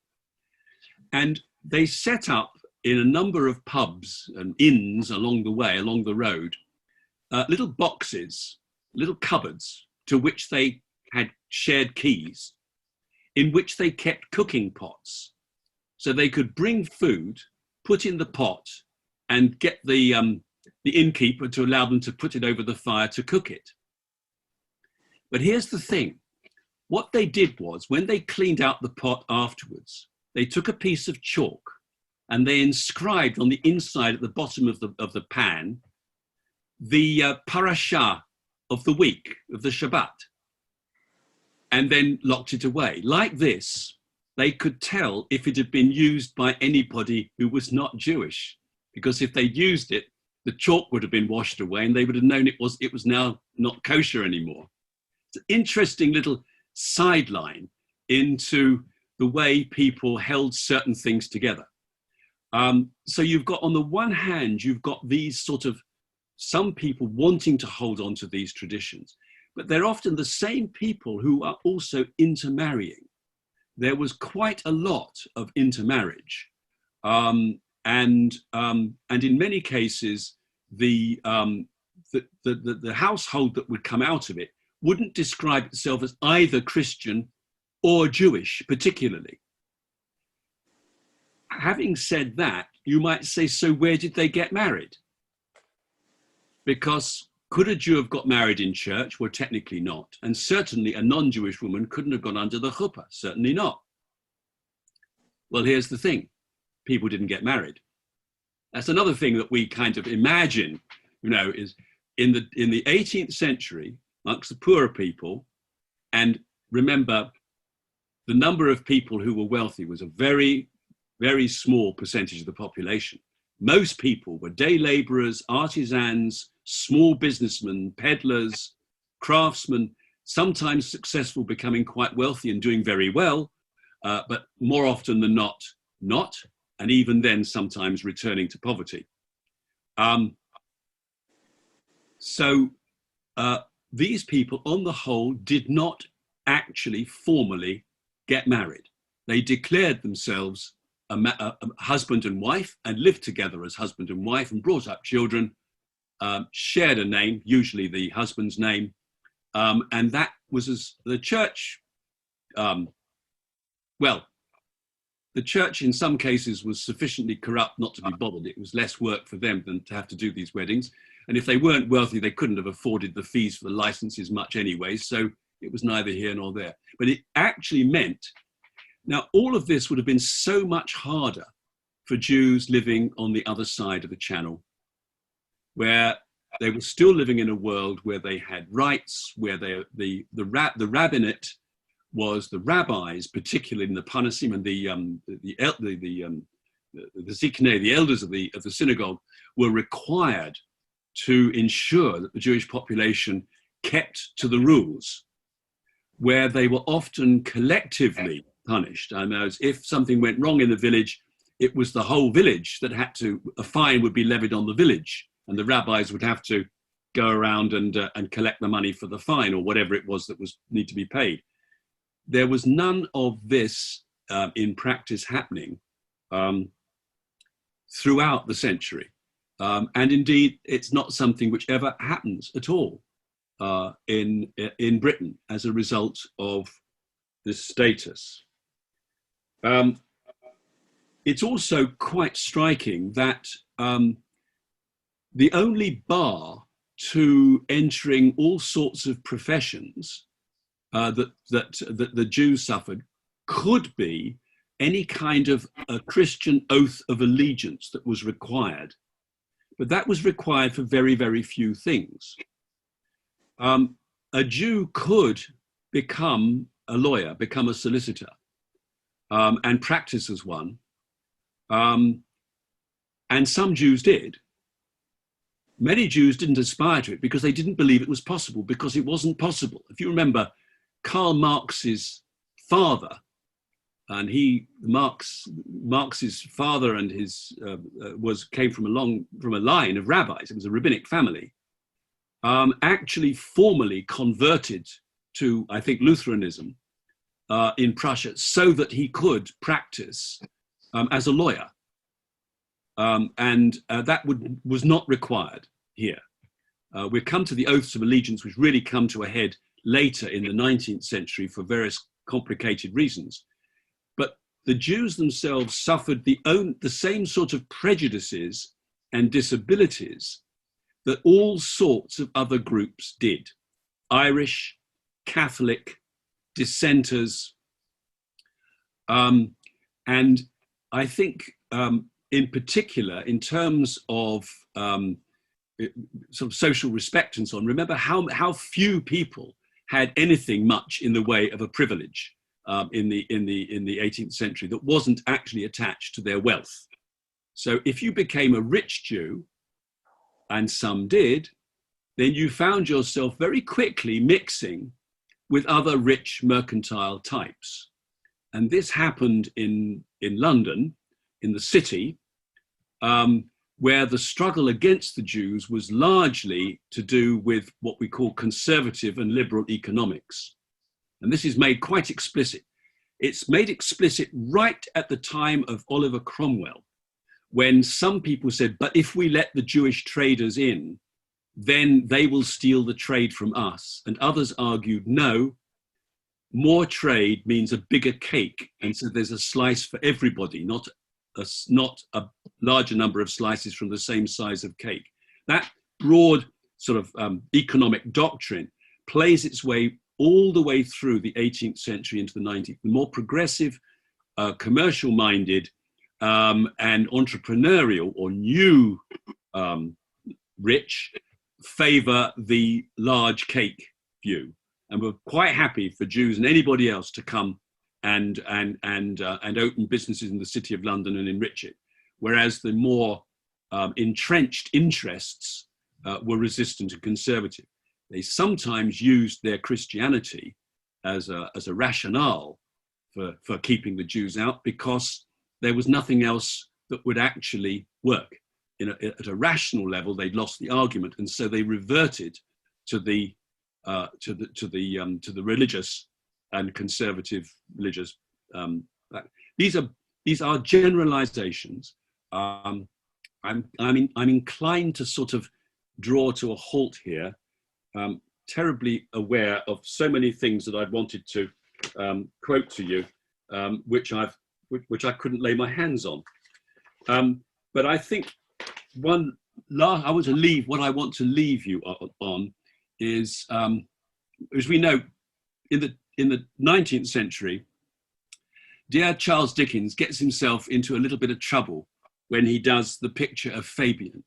And they set up in a number of pubs and inns along the way, along the road, little boxes, little cupboards to which they had shared keys, in which they kept cooking pots. So they could bring food, put in the pot, and get the innkeeper to allow them to put it over the fire to cook it. But here's the thing. What they did was, when they cleaned out the pot afterwards, they took a piece of chalk and they inscribed on the inside at the bottom of the pan the parasha of the week, of the Shabbat, and then locked it away. Like this, they could tell if it had been used by anybody who was not Jewish, because if they used it, the chalk would have been washed away and they would have known it was now not kosher anymore. It's an interesting little sideline into the way people held certain things together. So you've got, on the one hand, you've got these sort of, some people wanting to hold on to these traditions, but they're often the same people who are also intermarrying. There was quite a lot of intermarriage. And in many cases, the household that would come out of it wouldn't describe itself as either Christian or Jewish, particularly. Having said that, you might say, so where did they get married? Because Could a Jew have got married in church? Well, technically not. And certainly a non-Jewish woman couldn't have gone under the chuppah. Certainly not. Well, here's the thing. People didn't get married. That's another thing that we kind of imagine, you know, is in the 18th century, amongst the poorer people, and remember, the number of people who were wealthy was a very, very small percentage of the population. Most people were day laborers, artisans, small businessmen, peddlers, craftsmen, sometimes successful, becoming quite wealthy and doing very well, but more often than not, and even then sometimes returning to poverty. So these people, on the whole, did not actually formally get married. They declared themselves a husband and wife and lived together as husband and wife and brought up children, shared a name, usually the husband's name, and that was as the church, well, the church in some cases was sufficiently corrupt not to be bothered. It was less work for them than to have to do these weddings. And if they weren't wealthy, they couldn't have afforded the fees for the licenses much anyway. So it was neither here nor there. But it actually meant, now all of this would have been so much harder for Jews living on the other side of the Channel, where they were still living in a world where they had rights, where the rabbinate was the rabbis, particularly in the Panasim and the Ziknei, the elders of the synagogue, were required to ensure that the Jewish population kept to the rules, where they were often collectively punished. I mean, if something went wrong in the village, it was the whole village that had to, a fine would be levied on the village, and the rabbis would have to go around and collect the money for the fine or whatever it was that was need to be paid. There was none of this in practice happening throughout the century. And indeed, it's not something which ever happens at all in Britain as a result of this status. It's also quite striking that the only bar to entering all sorts of professions that the Jews suffered could be any kind of a Christian oath of allegiance that was required. But that was required for very, very few things. A Jew could become a lawyer, become a solicitor, and practice as one. And some Jews did. Many Jews didn't aspire to it because they didn't believe it was possible, because it wasn't possible. If you remember, Karl Marx's father, and Marx's father and his came from a line of rabbis. It was a rabbinic family. Actually, formally converted to, I think, Lutheranism in Prussia, so that he could practice as a lawyer, and that was not required here. We've come to the oaths of allegiance, which really come to a head later in the 19th century for various complicated reasons. But the Jews themselves suffered the same sort of prejudices and disabilities that all sorts of other groups did. Irish, Catholic, dissenters. And I think in particular, in terms of sort of social respect and so on, remember how few people had anything much in the way of a privilege in the 18th century that wasn't actually attached to their wealth. So if you became a rich Jew, and some did, then you found yourself very quickly mixing with other rich mercantile types. And this happened in London, in the city, where the struggle against the Jews was largely to do with what we call conservative and liberal economics. And this is made quite explicit. It's made explicit right at the time of Oliver Cromwell, when some people said, but if we let the Jewish traders in, then they will steal the trade from us. And others argued, no, more trade means a bigger cake. And so there's a slice for everybody, not a larger number of slices from the same size of cake. That broad sort of economic doctrine plays its way all the way through the 18th century into the 19th. The more progressive, commercial-minded and entrepreneurial or new rich favor the large cake view, and we're quite happy for Jews and anybody else to come and open businesses in the City of London and enrich it, whereas the more entrenched interests were resistant and conservative. They sometimes used their Christianity as a rationale for keeping the Jews out, because there was nothing else that would actually work. At a rational level, they'd lost the argument, and so they reverted to the religious and conservative religious. These are generalizations. I'm inclined to sort of draw to a halt here. Terribly aware of so many things that I've wanted to quote to you, which I couldn't lay my hands on. But I think what I want to leave you on is, as we know, in the 19th century, dear Charles Dickens gets himself into a little bit of trouble when he does the picture of Fagin,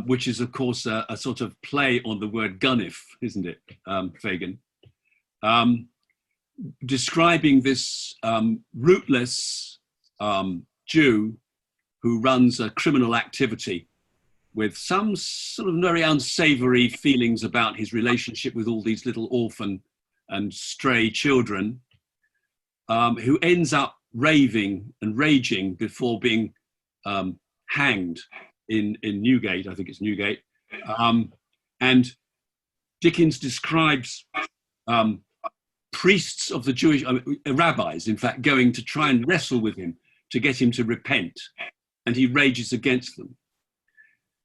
which is, of course, a sort of play on the word gunnif, isn't it, Fagin? Describing this rootless Jew who runs a criminal activity with some sort of very unsavory feelings about his relationship with all these little orphan and stray children, who ends up raving and raging before being hanged in Newgate, I think it's Newgate. And Dickens describes priests of the Jewish, rabbis, in fact, going to try and wrestle with him to get him to repent, and he rages against them.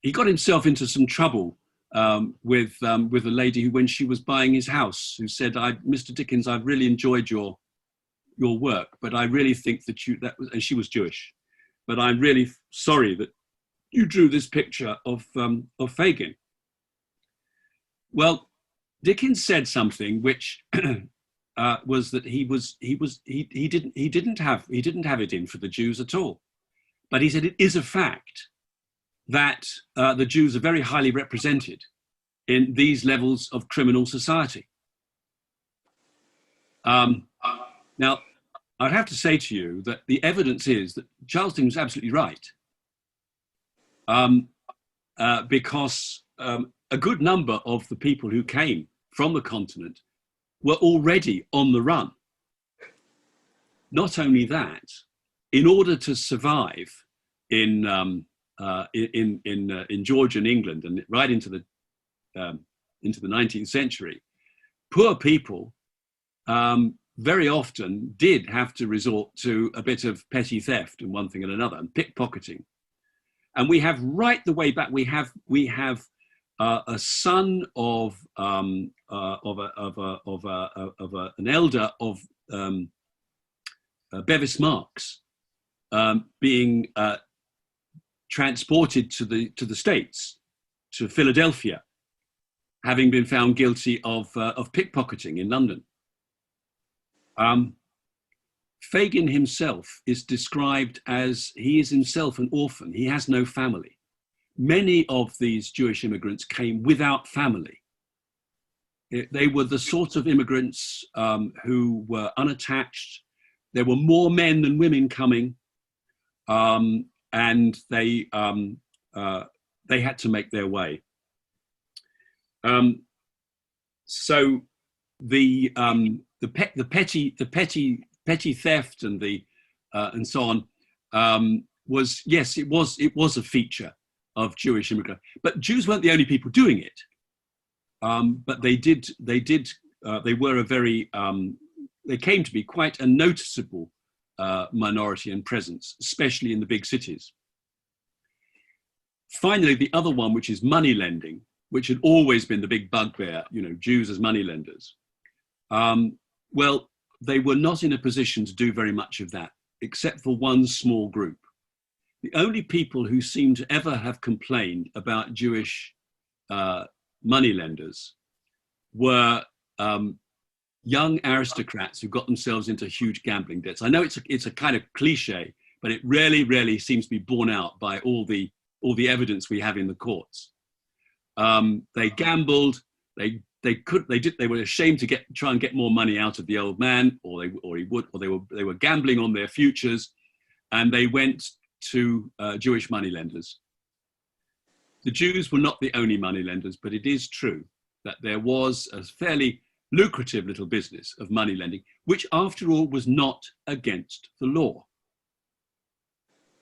He got himself into some trouble with a lady who, when she was buying his house, who said, Mr. Dickens, I've really enjoyed your work, but I really think that and she was Jewish, but I'm really sorry that you drew this picture of Fagin. Well, Dickens said something which was that he didn't have it in for the Jews at all, but he said it is a fact that the Jews are very highly represented in these levels of criminal society. Now, I'd have to say to you that the evidence is that Charles Dickens was absolutely right, because a good number of the people who came from the continent were already on the run. Not only that, in order to survive in Georgian England and right into the 19th century, poor people very often did have to resort to a bit of petty theft and one thing and another, and pickpocketing. And we have right the way back. We have a son of an elder of Bevis Marks being transported to the States, to Philadelphia, having been found guilty of pickpocketing in London. Fagin himself is described as he is himself an orphan. He has no family. Many of these Jewish immigrants came without family. They were the sort of immigrants who were unattached. There were more men than women coming, and they had to make their way. So the petty theft and and so on was, yes, it was a feature of Jewish immigrants. But Jews weren't the only people doing it. But they were a very, they came to be quite a noticeable minority and presence, especially in the big cities. Finally, the other one, which is money lending, which had always been the big bugbear, Jews as money lenders. Well, they were not in a position to do very much of that, except for one small group. the only people who seem to ever have complained about Jewish moneylenders were young aristocrats who got themselves into huge gambling debts. I know it's a kind of cliche, but it really seems to be borne out by all the evidence we have in the courts. They gambled. They were ashamed to try and get more money out of the old man, or they were gambling on their futures, and they went to Jewish moneylenders. The Jews were not the only moneylenders, but it is true that there was a fairly lucrative little business of money lending, which after all was not against the law.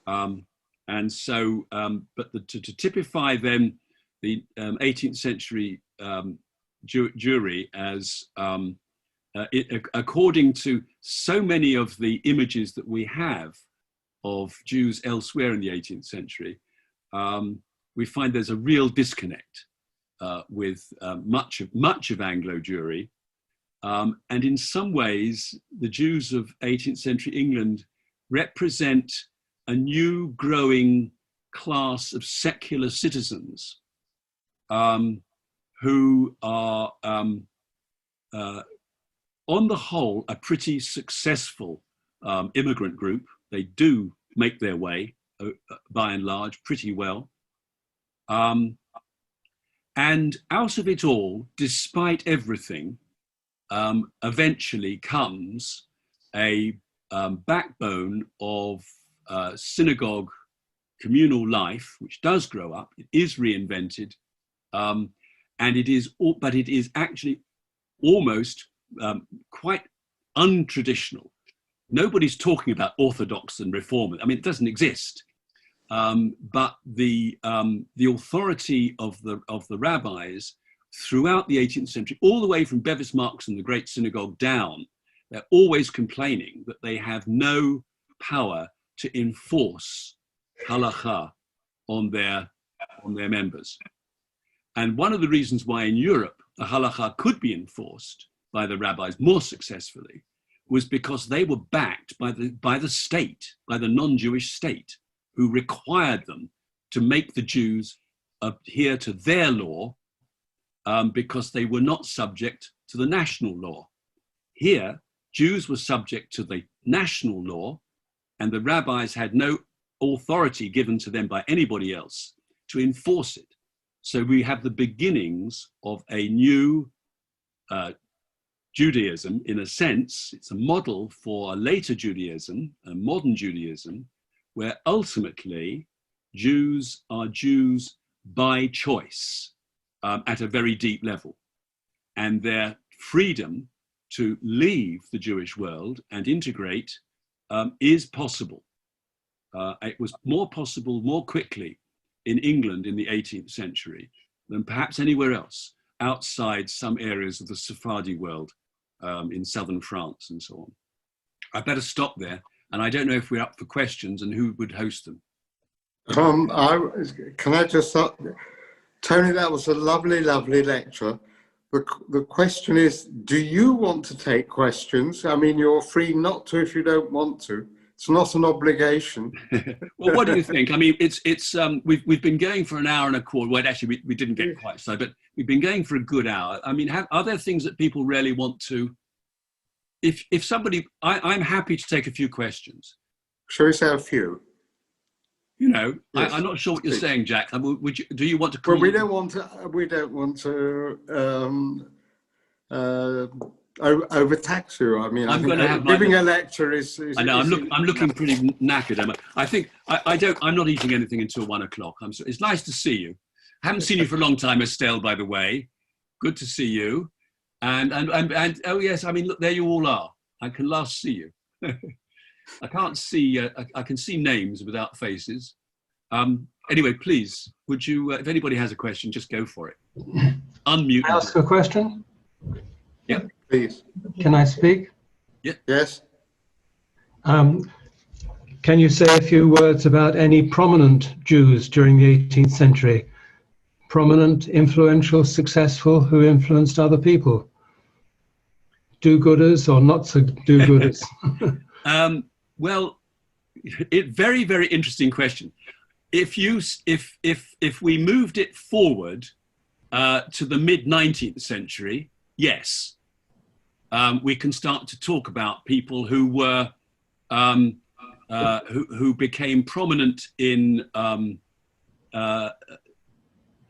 And so, to typify then the 18th century Jewry as, according to so many of the images that we have of Jews elsewhere in the 18th century, we find there's a real disconnect with much of Anglo Jewry. And in some ways, the Jews of 18th century England represent a new growing class of secular citizens who are, on the whole, a pretty successful immigrant group. They do make their way, by and large, pretty well. And out of it all, despite everything, eventually comes a backbone of synagogue communal life, which does grow up. It is reinvented, and it is actually almost quite untraditional. Nobody's talking about Orthodox and Reform. I mean, it doesn't exist. But the authority of the rabbis throughout the 18th century, all the way from Bevis Marks and the Great Synagogue down, they're always complaining that they have no power to enforce halakha on their members. And one of the reasons why in Europe the halakha could be enforced by the rabbis more successfully was because they were backed by the state, by the non-Jewish state, who required them to make the Jews adhere to their law because they were not subject to the national law. Here, Jews were subject to the national law, and the rabbis had no authority given to them by anybody else to enforce it. So we have the beginnings of a new Judaism. In a sense, it's a model for a later Judaism, a modern Judaism, where ultimately Jews are Jews by choice at a very deep level. And their freedom to leave the Jewish world and integrate is possible. It was more possible more quickly in England in the 18th century than perhaps anywhere else outside some areas of the Sephardi world in southern France and so on. I better stop there. And I don't know if we're up for questions and who would host them. Can I just Tony, that was a lovely lecture. The question is, do you want to take questions? I mean, you're free not to if you don't want to. It's not an obligation. Well, what do you think? I mean, we've been going for an hour and a quarter. Well, actually, we didn't get quite so, but we've been going for a good hour. I mean, are there things that people really want to? If somebody, I'm happy to take a few questions. Shall we say a few? You know, Yes. I'm not sure what you're saying, Jack. Do you want to? Call Well, we don't want to overtax you. I mean, I'm going to have giving a lecture is. I know. I'm looking pretty knackered, Emma. I think I'm not eating anything until 1 o'clock. It's nice to see you. Haven't seen you for a long time, Estelle. By the way, good to see you. And oh yes, I mean, look, there you all are. I can last see you. I can't see. I can see names without faces. Anyway, please, would you? If anybody has a question, just go for it. Unmute. Can I ask a question? Yeah. Please. Can I speak? Yeah. Yes. Can you say a few words about any prominent Jews during the 18th century? Prominent, influential, successful, who influenced other people? Do-gooders or not so do-gooders? Well, very, very interesting question. If we moved it forward to the mid 19th century, yes, we can start to talk about people who were who became prominent in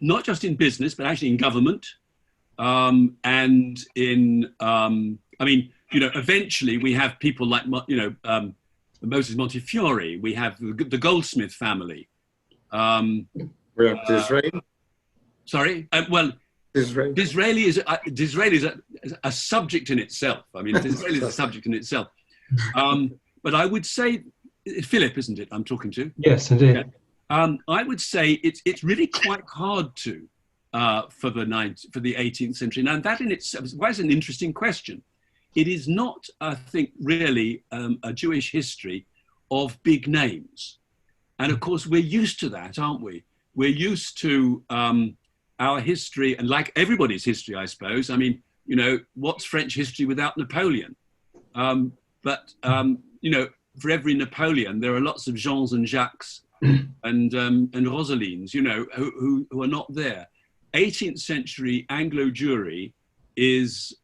not just in business but actually in government, and in I mean, you know, eventually we have people like, you know, Moses Montefiore. We have the Goldsmith family. We have Disraeli. Sorry, well, Disraeli is a subject in itself. I mean, Disraeli is a subject in itself. But I would say, Philip, isn't it? I'm talking to. Yes, indeed. Yeah. I would say it's really quite hard to for the 18th century. Now that in itself is an interesting question. It is not, I think, really a Jewish history of big names, and of course we're used to that, aren't we? We're used to our history, and like everybody's history, I suppose. I mean, you know, what's French history without Napoleon? But you know, for every Napoleon, there are lots of Jeans and Jacques and Rosalines, you know, who are not there. 18th century Anglo Jewry is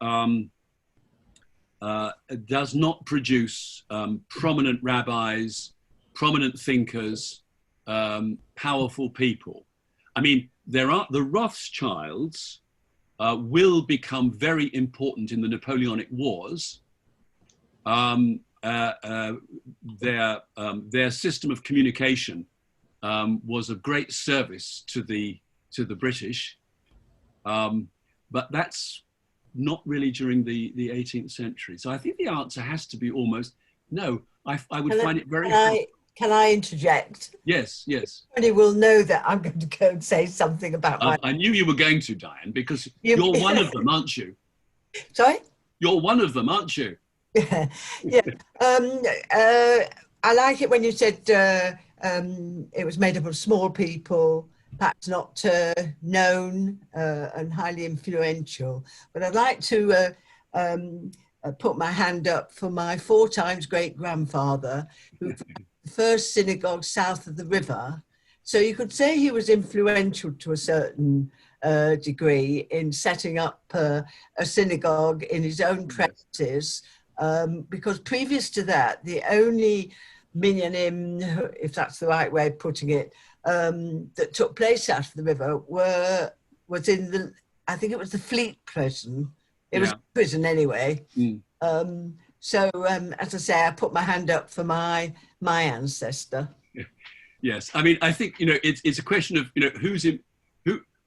does not produce prominent rabbis, prominent thinkers, powerful people. I mean, there are the Rothschilds will become very important in the Napoleonic Wars. Their system of communication was of great service to the British, but that's not really during the 18th century. So I think the answer has to be almost no. I would find it very hard. Can I interject? Yes, yes. Everybody will know that I'm going to go and say something about my... I knew you were going to, Diane, because you're one of them, aren't you? Sorry? You're one of them, aren't you? Yeah. I like it when you said it was made up of small people, perhaps not known and highly influential. But I'd like to put my hand up for my 4 times great-grandfather, who the first synagogue south of the river. So you could say he was influential to a certain degree in setting up a synagogue in his own premises, because previous to that, the only minyanim, if that's the right way of putting it, that took place out of the river was in the, I think it was the Fleet prison. It was a prison anyway. So as I say, I put my hand up for my ancestor. Yes, I mean, I think, you know, it's a question of, you know,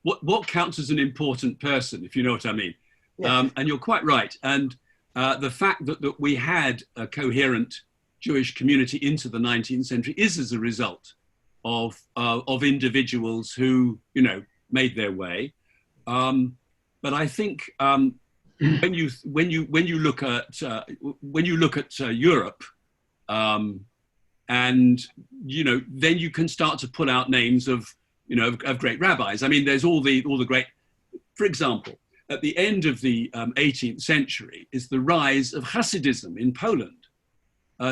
what counts as an important person, if you know what I mean. Yeah. And you're quite right. And the fact that we had a coherent Jewish community into the 19th century is as a result of individuals who, you know, made their way. But I think when you look at Europe, and you know, then you can start to pull out names of, you know, of great rabbis. I mean, there's all the great, for example, at the end of the 18th century is the rise of Hasidism in Poland.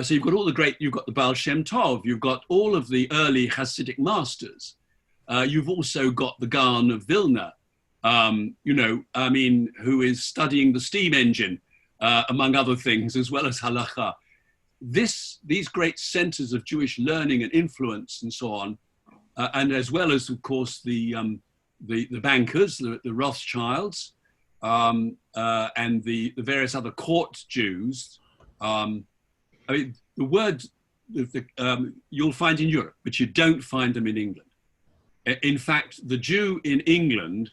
So you've got the Baal Shem Tov, you've got all of the early Hasidic masters. You've also got the Gaon of Vilna, you know, I mean, who is studying the steam engine, among other things, as well as halacha. These great centers of Jewish learning and influence and so on, and as well as, of course, the bankers, the Rothschilds, and the various other court Jews. I mean, the word you'll find in Europe, but you don't find them in England. In fact, the Jew in England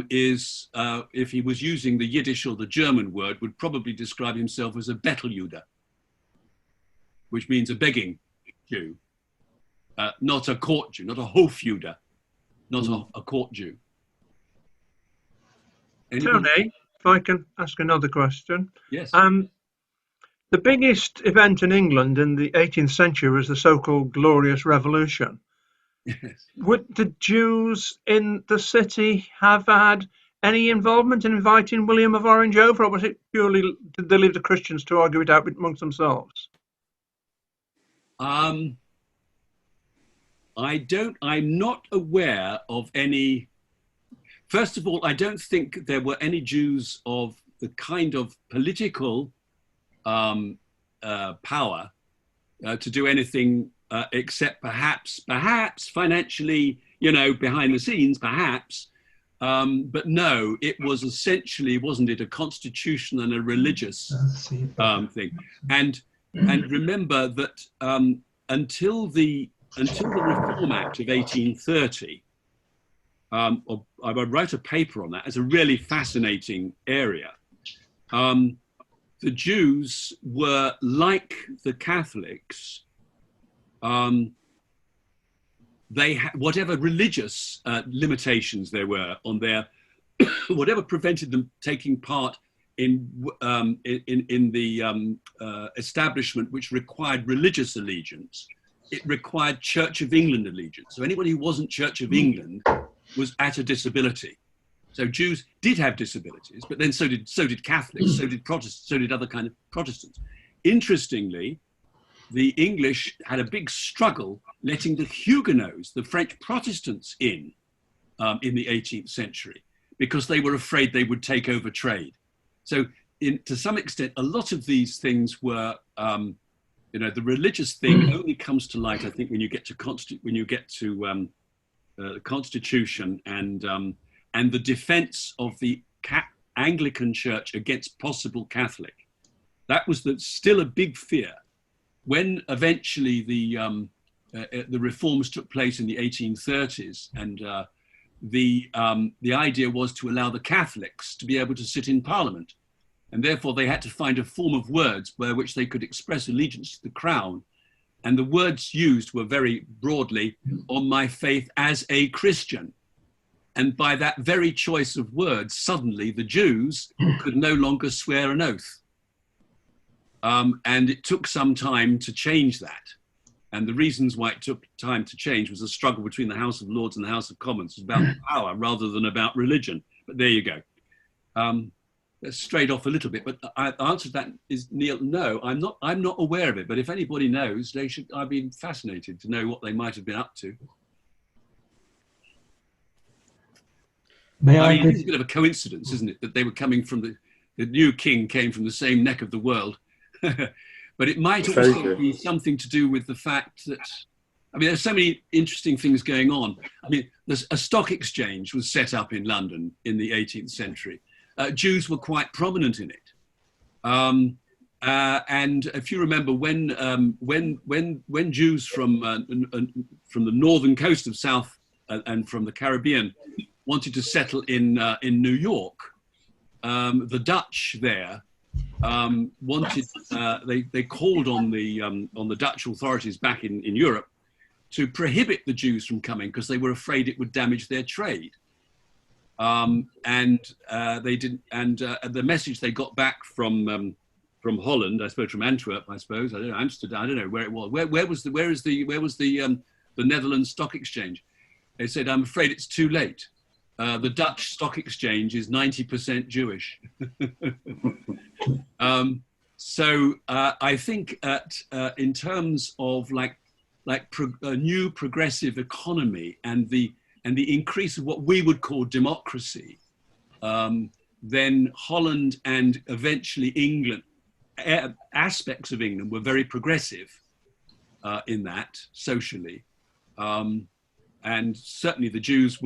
is, if he was using the Yiddish or the German word, would probably describe himself as a Betteljude, which means a begging Jew, not a court Jew, not a Hofjude, not a court Jew. Tony, if I can ask another question. Yes. The biggest event in England in the 18th century was the so-called Glorious Revolution. Yes. Would the Jews in the city have had any involvement in inviting William of Orange over, or was it purely, did they leave the Christians to argue it out amongst themselves? I'm not aware of any. First of all, I don't think there were any Jews of the kind of political power to do anything except perhaps financially, behind the scenes, perhaps. But no, it was essentially, wasn't it, a constitution and a religious thing? And remember that until the Reform Act of 1830, I would write a paper on that. It's a really fascinating area. The Jews were like the Catholics. They had whatever religious limitations there were on their, whatever prevented them taking part in the establishment which required religious allegiance. It required Church of England allegiance. So anybody who wasn't Church of England was at a disability. So Jews did have disabilities, but then so did Catholics, so did Protestants, so did other kind of Protestants. Interestingly, the English had a big struggle letting the Huguenots, the French Protestants, in the 18th century, because they were afraid they would take over trade. So to some extent, a lot of these things were, the religious thing only comes to light, I think, when you get to the Constitution and the defense of the Anglican Church against possible Catholic. That was still a big fear. When eventually the reforms took place in the 1830s, and the idea was to allow the Catholics to be able to sit in Parliament, and therefore they had to find a form of words by which they could express allegiance to the crown. And the words used were very broadly, "on my faith as a Christian." And by that very choice of words, suddenly the Jews could no longer swear an oath. And it took some time to change that. And the reasons why it took time to change was a struggle between the House of Lords and the House of Commons. It was about power rather than about religion. But there you go. That's straight off a little bit, but the answer to that is, Neil, no, I'm not aware of it. But if anybody knows, I'd be fascinated to know what they might have been up to. It's a bit of a coincidence, isn't it, that they were coming from the new king came from the same neck of the world. But it might also be something to do with the fact that, there's so many interesting things going on. There's a stock exchange was set up in London in the 18th century. Jews were quite prominent in it. And if you remember, when Jews from the northern coast of South and from the Caribbean wanted to settle in New York, the Dutch there wanted. They called on the Dutch authorities back in Europe to prohibit the Jews from coming because they were afraid it would damage their trade. They didn't. And the message they got back from Holland, I suppose, from Antwerp, I don't know, Amsterdam, I don't know where it was. Where was the Netherlands Stock Exchange? They said, "I'm afraid it's too late. The Dutch Stock Exchange is 90% Jewish." I think in terms of a new progressive economy and the increase of what we would call democracy, then Holland and eventually England, aspects of England were very progressive in that socially. And certainly the Jews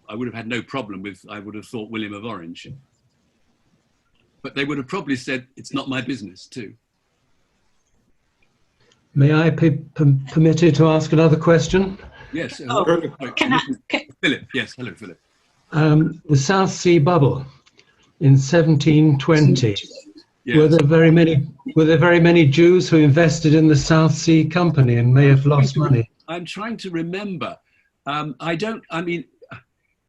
I would have had no problem with, I would have thought, William of Orange. But they would have probably said, "It's not my business," too. May I be permitted to ask another question? Yes. Philip. Yes. Hello, Philip. The South Sea Bubble in 1720. Yes. Were there very many Jews who invested in the South Sea Company and may have lost money? I'm trying to remember.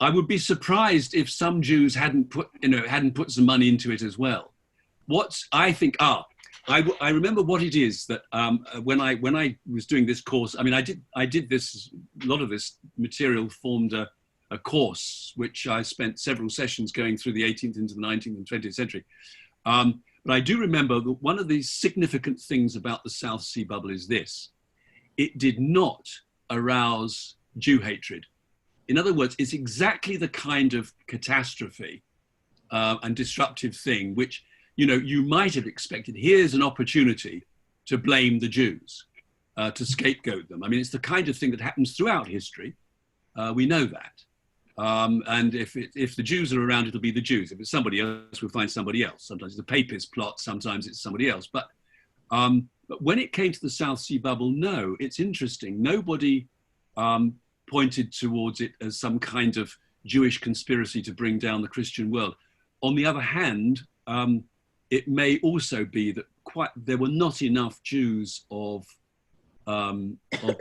I would be surprised if some Jews hadn't put some money into it as well. I remember what it is that when I was doing this course, I did this, a lot of this material formed a course, which I spent several sessions going through the 18th into the 19th and 20th century. But I do remember that one of the significant things about the South Sea Bubble is this. it did not arouse Jew hatred. In other words, it's exactly the kind of catastrophe and disruptive thing which, you know, you might have expected. Here's an opportunity to blame the Jews, to scapegoat them. I mean, it's the kind of thing that happens throughout history. We know that. And if the Jews are around, it'll be the Jews. If it's somebody else, we'll find somebody else. Sometimes it's a papist plot, sometimes it's somebody else. But when it came to the South Sea Bubble, no, it's interesting. Nobody pointed towards it as some kind of Jewish conspiracy to bring down the Christian world. On the other hand, it may also be that there were not enough Jews of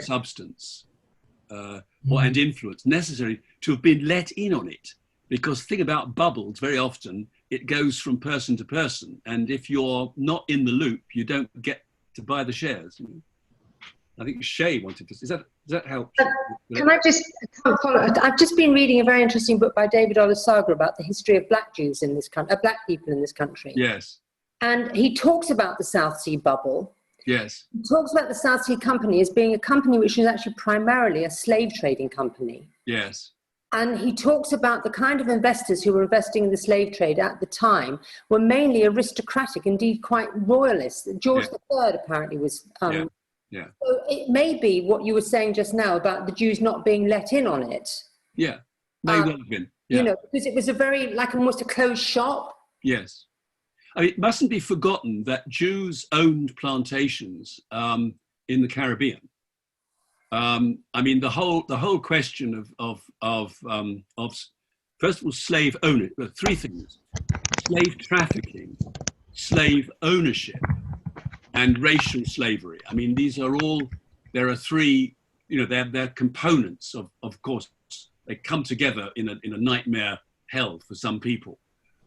substance and influence necessary to have been let in on it. Because the thing about bubbles, very often, it goes from person to person. And if you're not in the loop, you don't get to buy the shares. You know? I think Shay wanted to. Does that help? Can I just follow? I've just been reading a very interesting book by David Olusoga about the history of black Jews in this country, black people in this country. Yes. And he talks about the South Sea Bubble. Yes. He talks about the South Sea Company as being a company which is actually primarily a slave trading company. Yes. And he talks about the kind of investors who were investing in the slave trade at the time were mainly aristocratic, indeed quite royalist. George III apparently was. Yeah. So it may be what you were saying just now about the Jews not being let in on it. Yeah, may well have been. Yeah. You know, because it was a very, like almost a closed shop. Yes. I mean, it mustn't be forgotten that Jews owned plantations in the Caribbean. I mean, the whole question of first of all, slave ownership. Three things: slave trafficking, slave ownership, and racial slavery. I mean, these are all. There are three. You know, they're components of course. They come together in a nightmare hell for some people.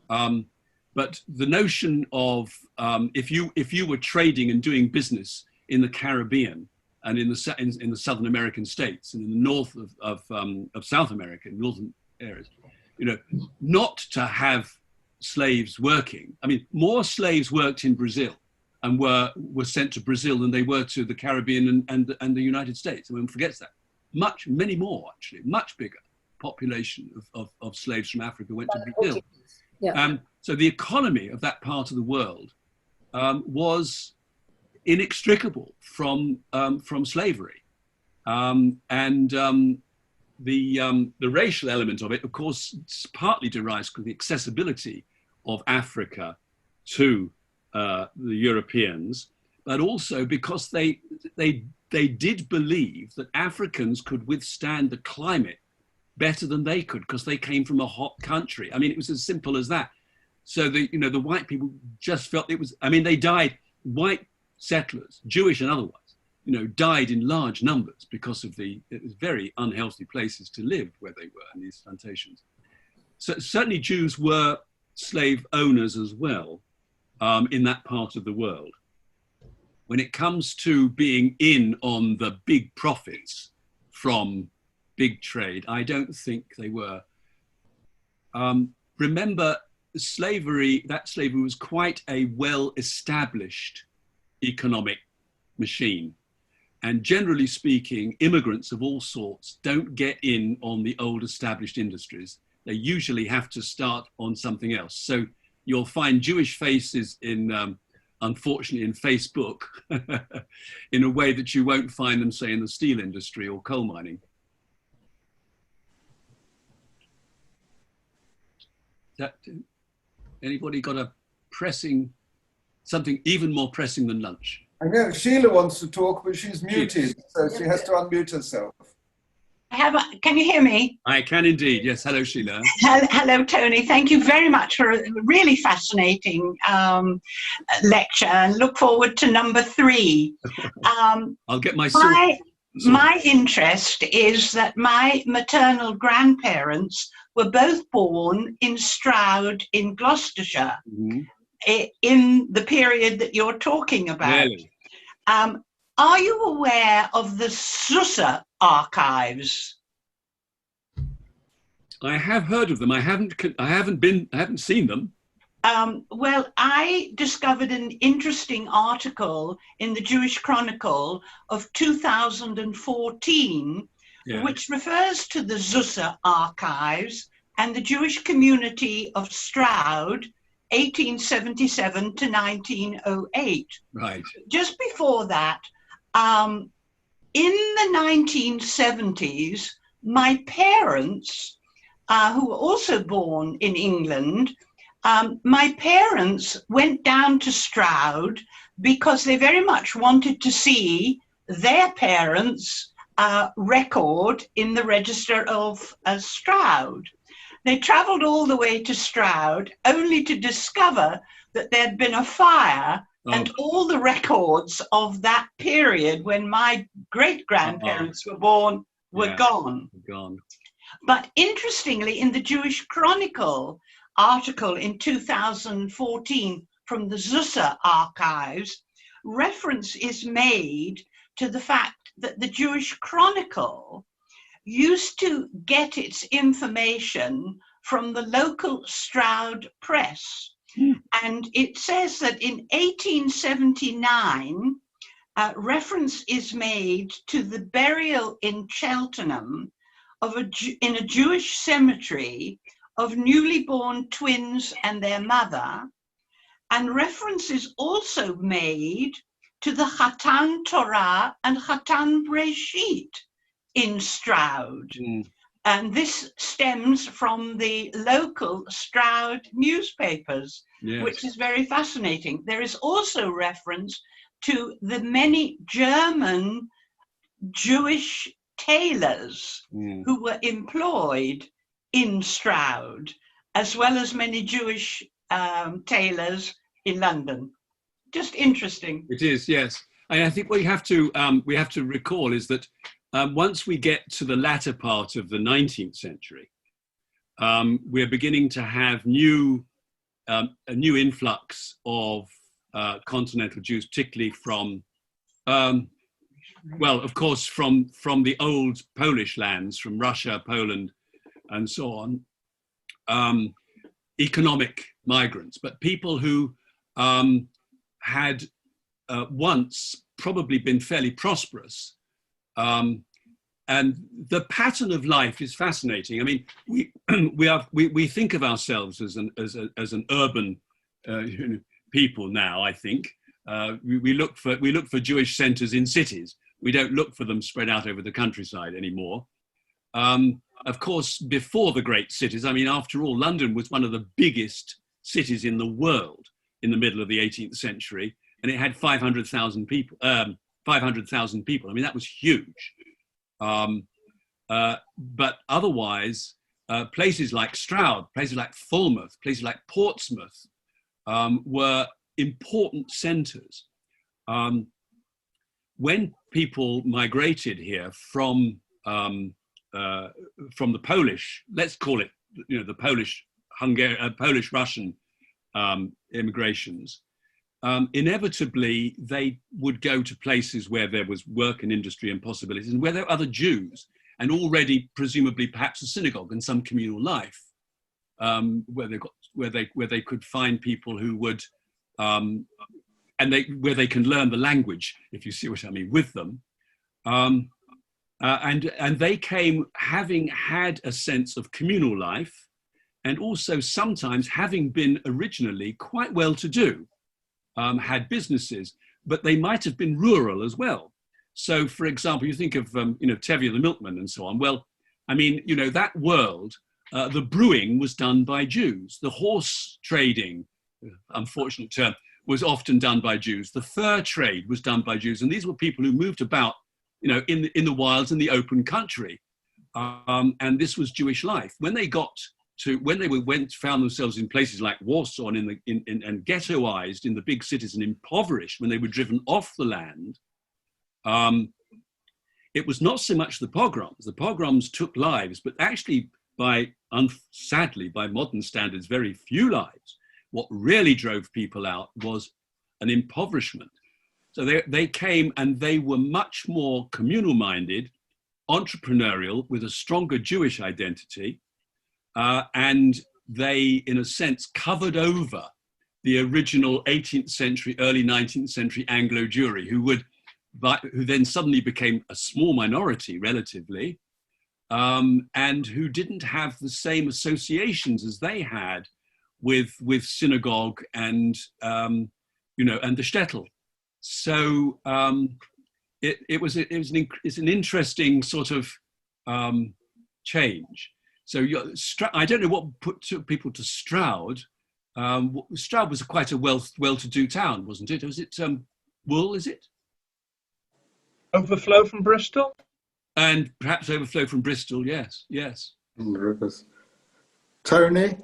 But the notion of if you were trading and doing business in the Caribbean and in the Southern American states and in the north of South America, northern areas, you know, not to have slaves working. I mean, more slaves worked in Brazil and were sent to Brazil than they were to the Caribbean and the United States. I mean, one forgets that. Many more actually, much bigger population of slaves from Africa went to Brazil. Yeah. So the economy of that part of the world was inextricable from slavery, and the racial element of it, of course, partly derives from the accessibility of Africa to the Europeans, but also because they did believe that Africans could withstand the climate better than they could because they came from a hot country. I mean, it was as simple as that. So the white people just felt it was, I mean, they died, white settlers, Jewish and otherwise, you know, died in large numbers because of it was very unhealthy places to live where they were in these plantations. So certainly Jews were slave owners as well in that part of the world. When it comes to being in on the big profits from big trade, I don't think they were. Remember, slavery was quite a well-established economic machine. And generally speaking, immigrants of all sorts don't get in on the old established industries. They usually have to start on something else. So you'll find Jewish faces unfortunately in Facebook in a way that you won't find them, say, in the steel industry or coal mining. Anybody got something even more pressing than lunch? I know Sheila wants to talk, but she's muted, so she has to unmute herself. Can you hear me? I can indeed. Yes. Hello, Sheila. Hello, Tony. Thank you very much for a really fascinating lecture, and look forward to number 3. I'll get my My interest is that my maternal grandparents were both born in Stroud in Gloucestershire, in the period that you're talking about. Really? Are you aware of the Susa archives? I have heard of them. I haven't seen them. Well, I discovered an interesting article in the Jewish Chronicle of 2014, which refers to the Zusa archives and the Jewish community of Stroud, 1877 to 1908. Right. Just before that, in the 1970s, my parents, who were also born in England, my parents went down to Stroud because they very much wanted to see their parents' record in the Register of Stroud. They travelled all the way to Stroud only to discover that there'd been a fire and all the records of that period when my great-grandparents were born were gone. But interestingly, in the Jewish Chronicle article in 2014 from the Zusa archives, reference is made to the fact that the Jewish Chronicle used to get its information from the local Stroud press. And it says that in 1879, reference is made to the burial in Cheltenham in a Jewish cemetery of newly born twins and their mother. And reference is also made to the Chatan Torah and Chatan Breshit in Stroud. And this stems from the local Stroud newspapers, which is very fascinating. There is also reference to the many German Jewish tailors who were employed in Stroud, as well as many Jewish tailors in London. Just interesting. It is, yes. And I think what we have to recall is that once we get to the latter part of the 19th century, we're beginning to have a new influx of continental Jews, particularly from, well, of course, from the old Polish lands, from Russia, Poland, and so on, economic migrants, but people who had once probably been fairly prosperous. And the pattern of life is fascinating. I mean, we think of ourselves as an urban people now. I think we look for Jewish centres in cities. We don't look for them spread out over the countryside anymore. Of course, before the great cities, I mean, after all, London was one of the biggest cities in the world in the middle of the 18th century, and it had 500,000 people. 500,000 people. I mean, that was huge. But otherwise, places like Stroud, places like Falmouth, places like Portsmouth were important centres. When people migrated here from the Polish, let's call it, the Polish-Russian immigrations, inevitably they would go to places where there was work and industry and possibilities, and where there were other Jews, and already presumably perhaps a synagogue and some communal life, where they could find people who would, where they can learn the language, if you see what I mean, with them. And they came having had a sense of communal life, and also sometimes having been originally quite well-to-do, had businesses, but they might have been rural as well. So, for example, you think of Tevye the milkman and so on. Well, I mean, that world, the brewing was done by Jews. The horse trading, unfortunate term, was often done by Jews. The fur trade was done by Jews, and these were people who moved about, in the wilds in the open country, and this was Jewish life. When they found themselves in places like Warsaw and ghettoized in the big cities and impoverished, when they were driven off the land, it was not so much the pogroms. The pogroms took lives, but actually, sadly, by modern standards, very few lives. What really drove people out was an impoverishment. So they came, and they were much more communal-minded, entrepreneurial, with a stronger Jewish identity, and they, in a sense, covered over the original 18th century, early 19th century Anglo Jewry, who then suddenly became a small minority relatively, and who didn't have the same associations as they had with synagogue and and the shtetl. So it's an interesting sort of change. So I don't know what took people to Stroud. Stroud was quite a well-to-do town, wasn't it? Was it Wool? Is it overflow from Bristol? And perhaps overflow from Bristol. Yes, yes. On the rivers. Tony,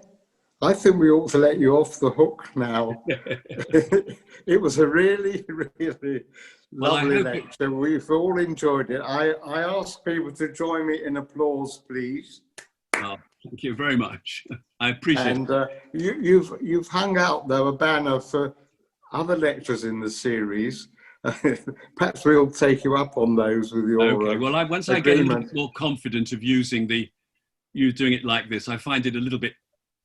I think we ought to let you off the hook now. It was a really, really lovely lecture. We've all enjoyed it. I ask people to join me in applause, please. Oh, thank you very much. I appreciate it. And you've hung out though a banner for other lectures in the series. Perhaps we'll take you up on those with your okay. Well, once I get a little bit more confident of using you doing it like this, I find it a little bit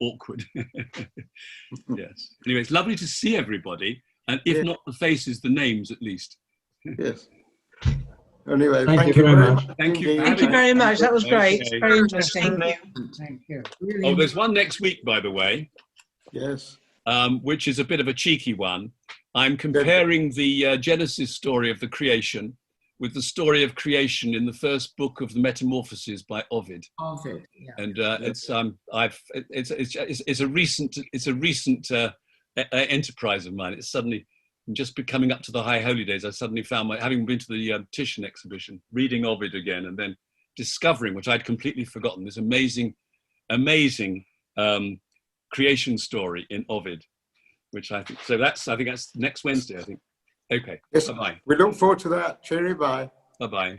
awkward. Yes. Anyway, it's lovely to see everybody, and if not the faces, the names at least. Yes. Anyway, thank you very much. Thank you. Thank you very much. That was great. Okay. Very interesting. Thank you. Oh, there's one next week, by the way. Yes. Which is a bit of a cheeky one. I'm comparing the Genesis story of the creation with the story of creation in the first book of the Metamorphoses by Ovid. Ovid, yeah. And it's a recent enterprise of mine. It's suddenly just coming up to the High Holy Days. I suddenly found having been to the Titian exhibition, reading Ovid again, and then discovering, which I'd completely forgotten, this amazing creation story in Ovid, which I think that's next Wednesday, I think. Okay. Yes. Bye-bye. We look forward to that. Cheery, bye. Bye-bye.